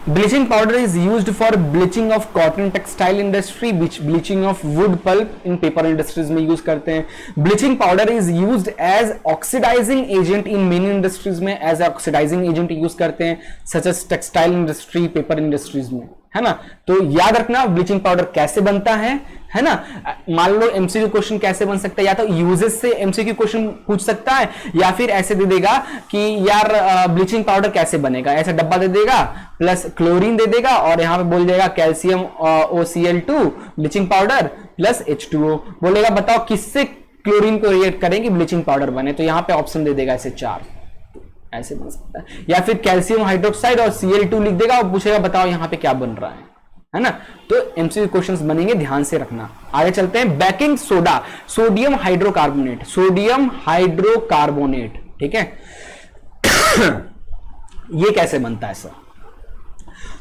bleaching powder is used for bleaching of cotton textile industry, bleaching of wood pulp in paper industries में यूज करते हैं। Bleaching powder is used as oxidising agent in many industries में, एज ऑक्सीडाइजिंग एजेंट यूज करते हैं such as textile industry, paper industries में, है ना। तो याद रखना ब्लीचिंग पाउडर कैसे बनता है ना। मान लो एमसीक्यू क्वेश्चन कैसे बन सकता है, या तो यूजेस से एमसीक्यू क्वेश्चन पूछ सकता है, या फिर ऐसे दे देगा कि यार ब्लीचिंग पाउडर कैसे बनेगा, ऐसा डब्बा दे देगा प्लस क्लोरीन दे देगा और यहां पे बोल देगा calcium OCl2 bleaching powder plus H2O, बोलेगा बताओ किससे क्लोरीन को रिएक्ट करेंगे ब्लीचिंग पाउडर बने, तो यहां पे ऑप्शन दे देगा ऐसे 4, ऐसे बन सकता है। या फिर कैल्शियम हाइड्रोक्साइड और Cl2 लिख देगा और पूछेगा बताओ यहां पे क्या बन रहा है ना। तो एमसीक्यू क्वेश्चंस बनेंगे, ध्यान से रखना। आगे चलते हैं, baking soda, sodium hydrocarbonate, sodium hydrocarbonate, ठीक है। ये कैसे बनता है सर,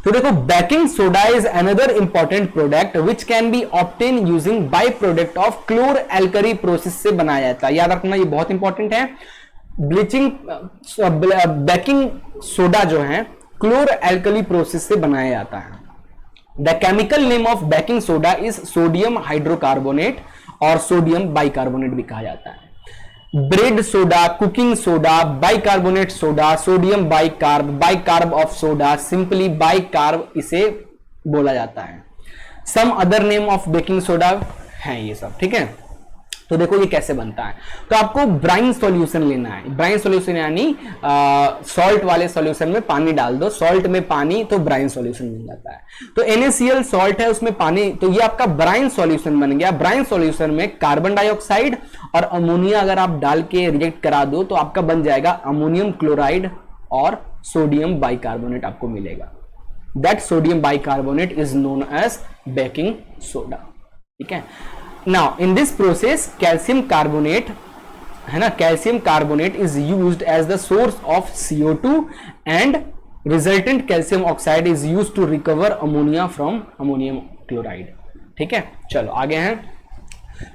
तो देखो baking soda is another important product which can be obtain using by product of chlor alkali process से बनाया जाता है, याद रखना ये बहुत इंपॉर्टेंट है। बेकिंग सोडा जो है क्लोर एल्कली प्रोसेस से बनाया जाता है। The chemical name of baking soda is sodium hydrocarbonate और सोडियम बाइकार्बोनेट भी कहा जाता है। Bread soda, cooking soda, bicarbonate soda, sodium bicarb of soda, simply bicarb इसे बोला जाता है। Some other name of baking soda है ये सब, ठीक है। तो देखो ये कैसे बनता है, तो आपको ब्राइन सॉल्यूशन लेना है। ब्राइन सॉल्यूशन यानी सॉल्ट वाले सॉल्यूशन में पानी डाल दो, सॉल्ट में पानी, तो ब्राइन सॉल्यूशन बन जाता है। तो NaCl सॉल्ट है उसमें पानी, तो ये आपका ब्राइन सॉल्यूशन बन गया। ब्राइन सॉल्यूशन में कार्बन डाइऑक्साइड और अमोनिया अगर आप डाल के रिएक्ट करा दो तो आपका बन जाएगा अमोनियम क्लोराइड और सोडियम बाइकार्बोनेट आपको मिलेगा। That sodium bicarbonate is known as baking soda, ठीक है। Now in this process calcium carbonate, है ना, calcium carbonate is used as the source of CO2 and resultant calcium oxide is used to recover ammonia from ammonium chloride, ठीक है। चलो आगे हैं,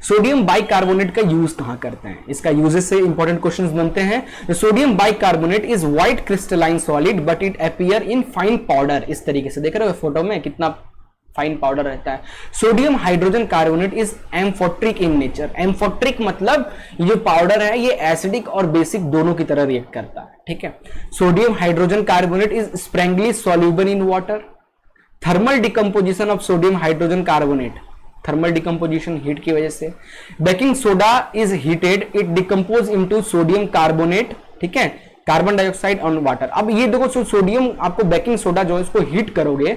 sodium bicarbonate का यूज कहां करते हैं, इसका यूजेस से इंपॉर्टेंट क्वेश्चंस बनते हैं। Sodium bicarbonate is white crystalline solid but it appear in fine powder, इस तरीके से देख रहे हो फोटो में कितना फाइन पाउडर रहता है। Sodium hydrogen carbonate is amphoteric in nature, amphoteric मतलब ये जो पाउडर है ये एसिडिक और बेसिक दोनों की तरह रिएक्ट करता है, ठीक है। Sodium hydrogen carbonate is sparingly soluble in water. Thermal decomposition of sodium hydrogen carbonate, thermal decomposition heat की वजह से। Baking soda is heated, it decompose into sodium carbonate, ठीक है, कार्बन डाइऑक्साइड और वाटर। अब ये देखो सोडियम आपको बेकिंग सोडा जो है इसको हीट करोगे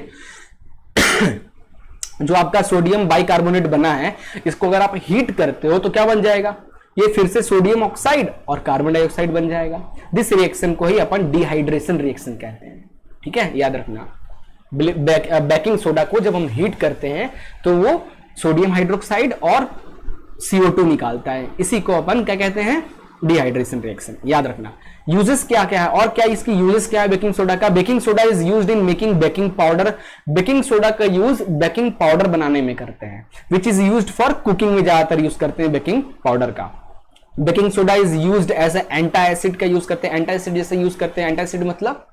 जो आपका सोडियम बाइकार्बोनेट बना है इसको अगर आप हीट करते हो तो क्या बन जाएगा, ये फिर से सोडियम ऑक्साइड और कार्बन डाइऑक्साइड बन जाएगा। दिस रिएक्शन को ही अपन डिहाइड्रेशन रिएक्शन कहते हैं, ठीक है, याद रखना। बेकिंग सोडा को जब हम हीट करते हैं तो वो सोडियम हाइड्रोक्साइड और CO2 निकालता है, इसी को अपन क्या कहते हैं, डिहाइड्रेशन रिएक्शन, याद रखना। यूजेस क्या क्या है और क्या इसकी यूजेस क्या है बेकिंग सोडा का। Baking soda is used in making baking powder, baking soda का यूज बेकिंग पाउडर बनाने में करते हैं, which is used for cooking में ज्यादातर यूज करते हैं बेकिंग पाउडर का। Baking soda is used as antacid का यूज करते हैं, एंटा एसिड जैसे यूज करते हैं, एंटा एसिड मतलब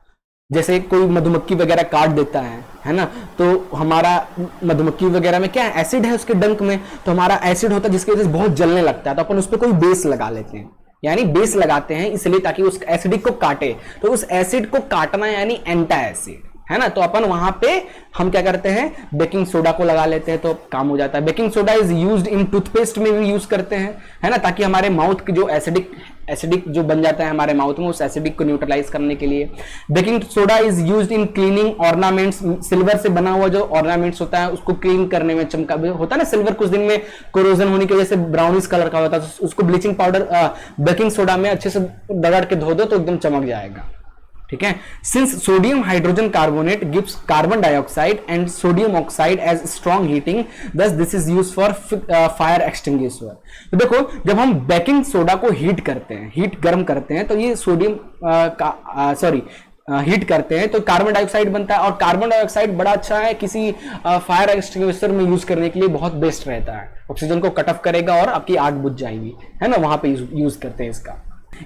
जैसे कोई मधुमक्खी वगैरह काट देता है ना, तो हमारा मधुमक्खी वगैरह में क्या है, एसिड है उसके डंक में, तो हमारा एसिड होता है जिसकी वजह से बहुत जलने लगता है, तो अपन उस पर कोई बेस लगा लेते हैं, यानी बेस लगाते हैं इसलिए ताकि उस एसिडिक को काटे, तो उस एसिड को काटना यानी एंटा एसिड, है ना। तो अपन वहां पे हम क्या करते हैं, बेकिंग सोडा को लगा लेते हैं तो काम हो जाता है। Baking soda is used in toothpaste में भी यूज करते हैं, है ना, ताकि हमारे माउथ की जो एसिडिक जो बन जाता है हमारे माउथ में, उस एसिडिक को न्यूट्रलाइज करने के लिए। Baking soda is used in cleaning ornaments, silver से बना हुआ जो ऑर्नामेंट्स होता है उसको क्लीन करने में, चमका होता है ना सिल्वर, कुछ दिन में कोरोजन होने की वजह से ब्राउनिश कलर का होता है, तो उसको ब्लीचिंग पाउडर बेकिंग सोडा में अच्छे से दगड़ के धो दो तो एकदम चमक जाएगा, ठीक है। Since sodium hydrogen carbonate gives carbon dioxide and sodium oxide as strong heating, thus this is used for fire extinguisher. तो देखो जब हम बेकिंग सोडा को हीट करते हैं, हीट गर्म करते हैं, तो ये सोडियम हीट करते हैं तो कार्बन डाइऑक्साइड बनता है, और कार्बन डाइऑक्साइड बड़ा अच्छा है किसी फायर एक्सटिंग्विशर में यूज करने के लिए, बहुत बेस्ट रहता है, ऑक्सीजन को कट ऑफ करेगा और आपकी आग बुझ जाएगी, है ना, वहां पे यूज करते हैं इसका।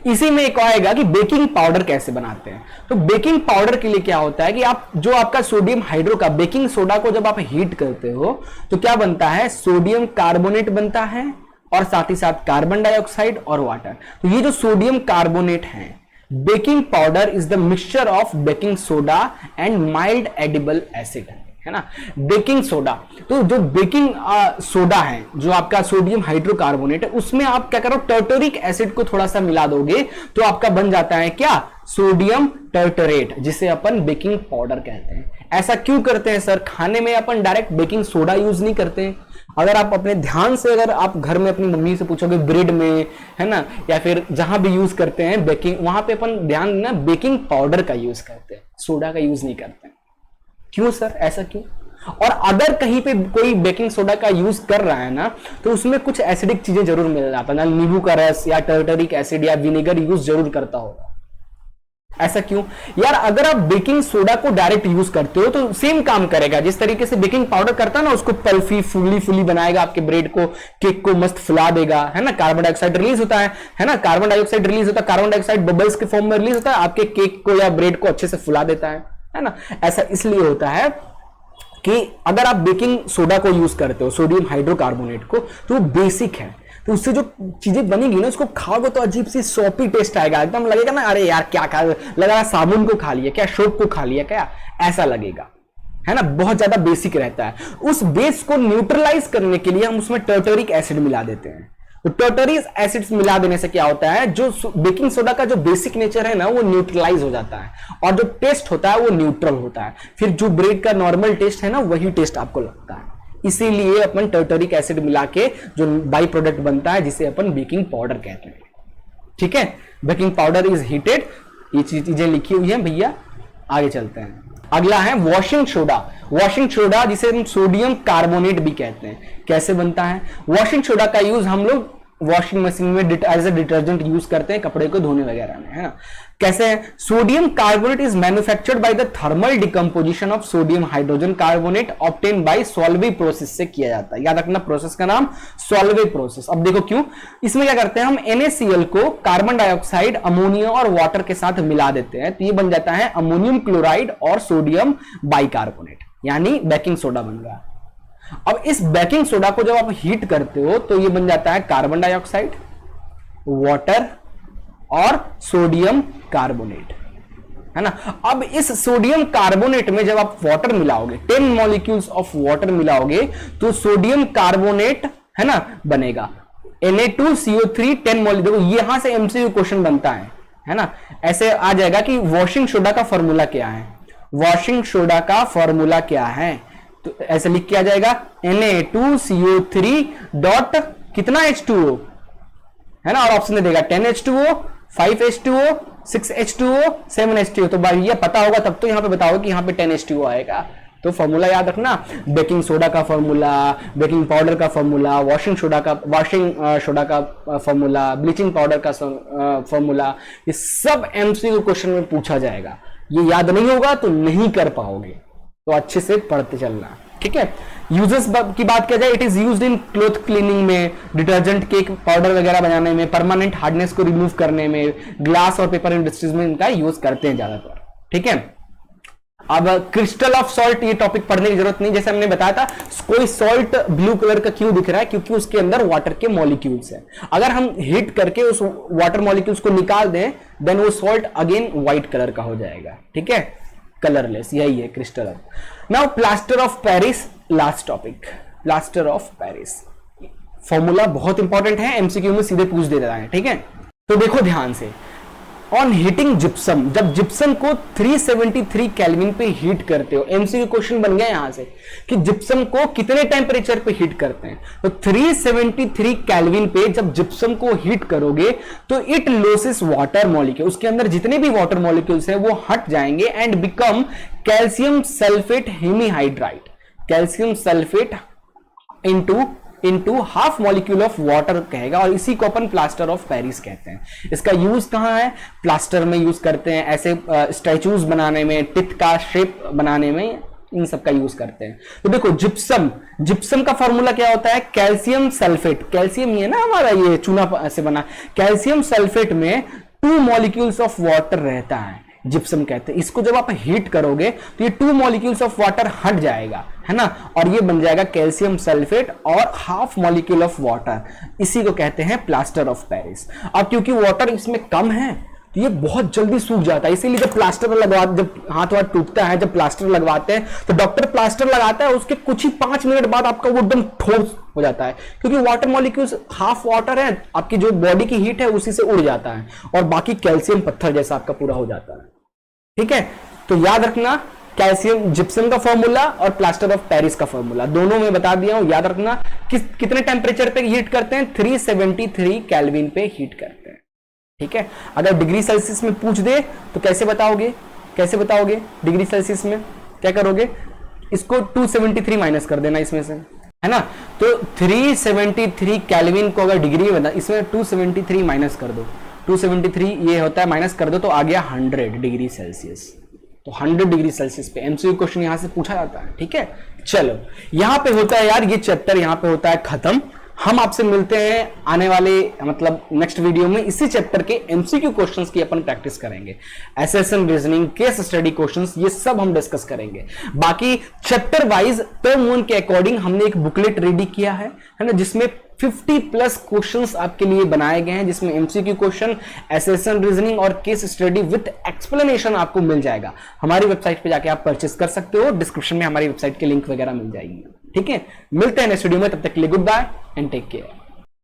इसी में एक आएगा कि बेकिंग पाउडर कैसे बनाते हैं। तो बेकिंग पाउडर के लिए क्या होता है कि आप जो आपका सोडियम हाइड्रो का बेकिंग सोडा को जब आप हीट करते हो तो क्या बनता है, सोडियम कार्बोनेट बनता है और साथ ही साथ कार्बन डाइऑक्साइड और वाटर। तो ये जो सोडियम कार्बोनेट है, baking powder is the mixture of baking soda and mild edible acid, है ना। बेकिंग सोडा, तो जो बेकिंग सोडा है जो आपका सोडियम हाइड्रोकार्बोनेट है, उसमें आप क्या करो, टर्टरिक एसिड को थोड़ा सा मिला दोगे तो आपका बन जाता है क्या, सोडियम टर्टरेट, जिसे अपन बेकिंग पाउडर कहते हैं। ऐसा क्यों करते हैं सर, खाने में अपन डायरेक्ट बेकिंग सोडा यूज नहीं करते हैं। अगर आप अपने ध्यान से, अगर आप घर में अपनी मम्मी से पूछोगे ब्रेड में, है ना, या फिर जहां भी यूज करते हैं बेकिंग, वहां पे अपन ध्यान देना बेकिंग पाउडर का यूज करते हैं, सोडा का यूज नहीं करते हैं। क्यों सर, ऐसा क्यों? और अगर कहीं पे कोई बेकिंग सोडा का यूज कर रहा है ना, तो उसमें कुछ एसिडिक चीजें जरूर मिल जाता है ना, नींबू का रस या टर्टरिक एसिड या विनेगर यूज जरूर करता होगा। ऐसा क्यों यार? अगर आप बेकिंग सोडा को डायरेक्ट यूज करते हो तो सेम काम करेगा, जिस तरीके से बेकिंग पाउडर करता है ना, उसको पल्फी फुली बनाएगा, आपके ब्रेड को, केक को मस्त फुला देगा, है ना। कार्बन डाइऑक्साइड रिलीज होता है ना, कार्बन डाइऑक्साइड रिलीज होता है, कार्बन डाइऑक्साइड बबल्स के फॉर्म में रिलीज होता है, आपके केक को या ब्रेड को अच्छे से फुला देता है ना। ऐसा इसलिए होता है कि अगर आप बेकिंग सोडा को यूज करते हो, सोडियम हाइड्रोकार्बोनेट को, तो वो बेसिक है, तो उससे जो चीजें बनेगी ना, उसको खाओगे तो अजीब सी सॉपी टेस्ट आएगा, एकदम लगेगा ना, अरे यार क्या खा, लगा साबुन को खा लिया क्या, सोप को खा लिया क्या, ऐसा लगेगा, है ना। बहुत ज्यादा बेसिक रहता है। उस बेस को न्यूट्रलाइज करने के लिए हम उसमें टर्टरिक एसिड मिला देते हैं। तो टर्टरिक एसिड्स मिला देने से क्या होता है, जो बेकिंग सोडा का जो बेसिक नेचर है ना, वो न्यूट्रलाइज हो जाता है, और जो टेस्ट होता है वो न्यूट्रल होता है। फिर जो ब्रेड का नॉर्मल टेस्ट है ना, वही टेस्ट आपको लगता है। इसीलिए अपन टर्टरिक एसिड मिला के जो बाई प्रोडक्ट बनता है, जिसे अपन बेकिंग पाउडर कहते हैं, ठीक है। बेकिंग पाउडर इज हीटेड, ये चीजें लिखी हुई हैं भैया। आगे चलते हैं, अगला है वॉशिंग सोडा। वॉशिंग सोडा जिसे हम सोडियम कार्बोनेट भी कहते हैं, कैसे बनता है? वॉशिंग सोडा का यूज हम लोग वॉशिंग मशीन में एज ए डिटर्जेंट यूज करते हैं, कपड़े को धोने वगैरह में, है ना। कैसे है? Sodium carbonate is manufactured by the thermal decomposition of sodium hydrogen carbonate obtain bye Solvay process से किया जाता है। याद रखना प्रोसेस का नाम सॉल्वे प्रोसेस। अब देखो क्यों, इसमें क्या करते हैं हम, NaCl को कार्बन डाइऑक्साइड, अमोनिया और वाटर के साथ मिला देते हैं, तो ये बन जाता है अमोनियम क्लोराइड और सोडियम बाइकार्बोनेट, यानी बेकिंग सोडा बन गया। अब इस बेकिंग सोडा को जब आप हीट करते हो तो ये बन जाता है कार्बन डाइऑक्साइड, वाटर और सोडियम कार्बोनेट, है ना। अब इस सोडियम कार्बोनेट में जब आप वाटर मिलाओगे, 10 मॉलिक्यूल्स ऑफ वाटर मिलाओगे, तो सोडियम कार्बोनेट, है ना, बनेगा। Na2CO3 10 molecule. देखो यहां से MCQ क्वेश्चन बनता है ना। ऐसे आ जाएगा कि वॉशिंग सोडा का फॉर्मूला क्या है, वॉशिंग सोडा का फॉर्मूला क्या है, तो ऐसे लिख के आ जाएगा Na2CO3 डॉट कितना H2O, है ना, और ऑप्शन दे देगा 10H2O, 5H2O, 6H2O, 7H2O। तो भैया पता होगा तब तो यहां पे बताओ कि यहां पे 10H2O आएगा। तो फॉर्मूला याद रखना, बेकिंग सोडा का फॉर्मूला, बेकिंग पाउडर का फॉर्मूला, वॉशिंग सोडा का फॉर्मूला, ब्लीचिंग पाउडर का फॉर्मूला, ये सब MCQ क्वेश्चन में पूछा जाएगा। ये याद नहीं होगा तो नहीं कर पाओगे, तो अच्छे से पढ़ते चलना, ठीक है। यूजेस की बात किया जाए, it is used in cloth cleaning में, डिटर्जेंट, केक पाउडर वगैरह बनाने में, परमानेंट हार्डनेस को रिमूव करने में, ग्लास और पेपर इंडस्ट्रीज में इनका यूज करते हैं ज्यादातर, ठीक है। अब क्रिस्टल ऑफ सॉल्ट, ये टॉपिक पढ़ने की जरूरत नहीं, जैसे हमने बताया था कोई सॉल्ट ब्लू कलर का क्यों दिख रहा है, क्योंकि उसके अंदर वाटर के मॉलिक्यूल्स है। अगर हम हीट करके उस वाटर मॉलिक्यूल्स को निकाल दें देन वो सॉल्ट अगेन व्हाइट कलर का हो जाएगा, ठीक है, कलरलेस, यही है crystal of. Now plaster of Paris, last topic, plaster of Paris. Formula बहुत इंपॉर्टेंट है, एमसीक्यू में सीधे पूछ देता है, ठीक है। तो देखो ध्यान से, ऑन हीटिंग जिप्सम, जब जिप्सम को 373 केल्विन पे हीट करते हो, एमसीक्यू क्वेश्चन बन गया यहां से कि जिप्सम को कितने टेंपरेचर पे हीट करते हैं, तो 373 केल्विन पे जब जिप्सम को हीट करोगे तो इट लॉसेस वाटर मॉलिक्यूल, उसके अंदर जितने भी वाटर मॉलिक्यूल्स हैं वो हट जाएंगे and become calcium sulphate hemihydride, calcium sulphate into half molecule of water कहेगा, और इसी को अपन प्लास्टर ऑफ पेरिस कहते हैं। इसका यूज कहां है, प्लास्टर में यूज करते हैं, ऐसे स्टैचूज बनाने में, टिथ का शेप बनाने में, इन सब का यूज करते हैं। तो देखो जिप्सम, जिप्सम का फॉर्मूला क्या होता है, कैल्शियम सल्फेट, कैल्शियम ये ना हमारा ये चूना से बना, कैल्शियम सल्फेट में 2 मॉलिक्यूल्स ऑफ वाटर रहता है, जिप्सम कहते हैं। इसको जब आप हीट करोगे तो ये 2 मॉलिक्यूल्स ऑफ वाटर हट जाएगा, है ना, और ये बन जाएगा कैल्शियम सल्फेट और हाफ मॉलिक्यूल ऑफ वाटर, इसी को कहते हैं प्लास्टर ऑफ पेरिस। अब क्योंकि वाटर इसमें कम है तो ये बहुत जल्दी सूख जाता है, इसीलिए जब प्लास्टर लगवा, जब हाथ वाथ टूटता है, जब प्लास्टर लगवाते हैं तो डॉक्टर प्लास्टर लगाता है, उसके कुछ ही 5 मिनट बाद आपका वो एकदम ठोस हो जाता है, क्योंकि वाटर मॉलिक्यूल्स हाफ वाटर है, आपकी जो बॉडी की हीट है उसी से उड़ जाता है और बाकी कैल्शियम पत्थर जैसा आपका पूरा हो जाता है, ठीक है। तो याद रखना कैल्शियम जिप्सम का फॉर्मूला और प्लास्टर ऑफ पेरिस का फॉर्मूला दोनों में बता दिया हूं, याद रखना। कितने टेंपरेचर पे हीट करते हैं, 373 केल्विन पे हीट करते हैं, ठीक है। अगर डिग्री सेल्सियस में पूछ दे तो कैसे बताओगे, कैसे बताओगे डिग्री सेल्सियस में, क्या करोगे, इसको 273 माइनस कर देना इसमें से, है ना। तो 373 केल्विन को अगर डिग्री में बता, इसमें 273 माइनस कर दो, 273 ये होता है, माइनस कर दो तो आ गया 100 डिग्री सेल्सियस। तो 100 डिग्री सेल्सियस पे एमसीक्यू क्वेश्चन यहां से पूछा जाता है, ठीक है। चलो यहां पे होता है यार, ये चैप्टर यहां पे होता है खत्म। हम आपसे मिलते हैं आने वाले मतलब नेक्स्ट वीडियो में, इसी चैप्टर के एमसीक्यू क्वेश्चंस की अपन प्रैक्टिस करेंगे, SSN reasoning, case study questions, ये सब हम डिस्कस करेंगे। बाकी चैप्टर वाइज टर्म 1 के अकॉर्डिंग हमने एक बुकलेट रेडी किया है ना, जिसमें 50+ क्वेश्चंस आपके लिए बनाए गए हैं, जिसमें एमसीक्यू क्वेश्चन, एसएसएन रीजनिंग और केस स्टडी विद एक्सप्लेनेशन आपको मिल जाएगा। हमारी वेबसाइट पे जाके आप परचेस कर सकते हो, डिस्क्रिप्शन में हमारी वेबसाइट की लिंक वगैरह मिल जाएगी, ठीक है। मिलते हैं नेक्स्ट वीडियो में, तब तक के लिए goodbye and take care.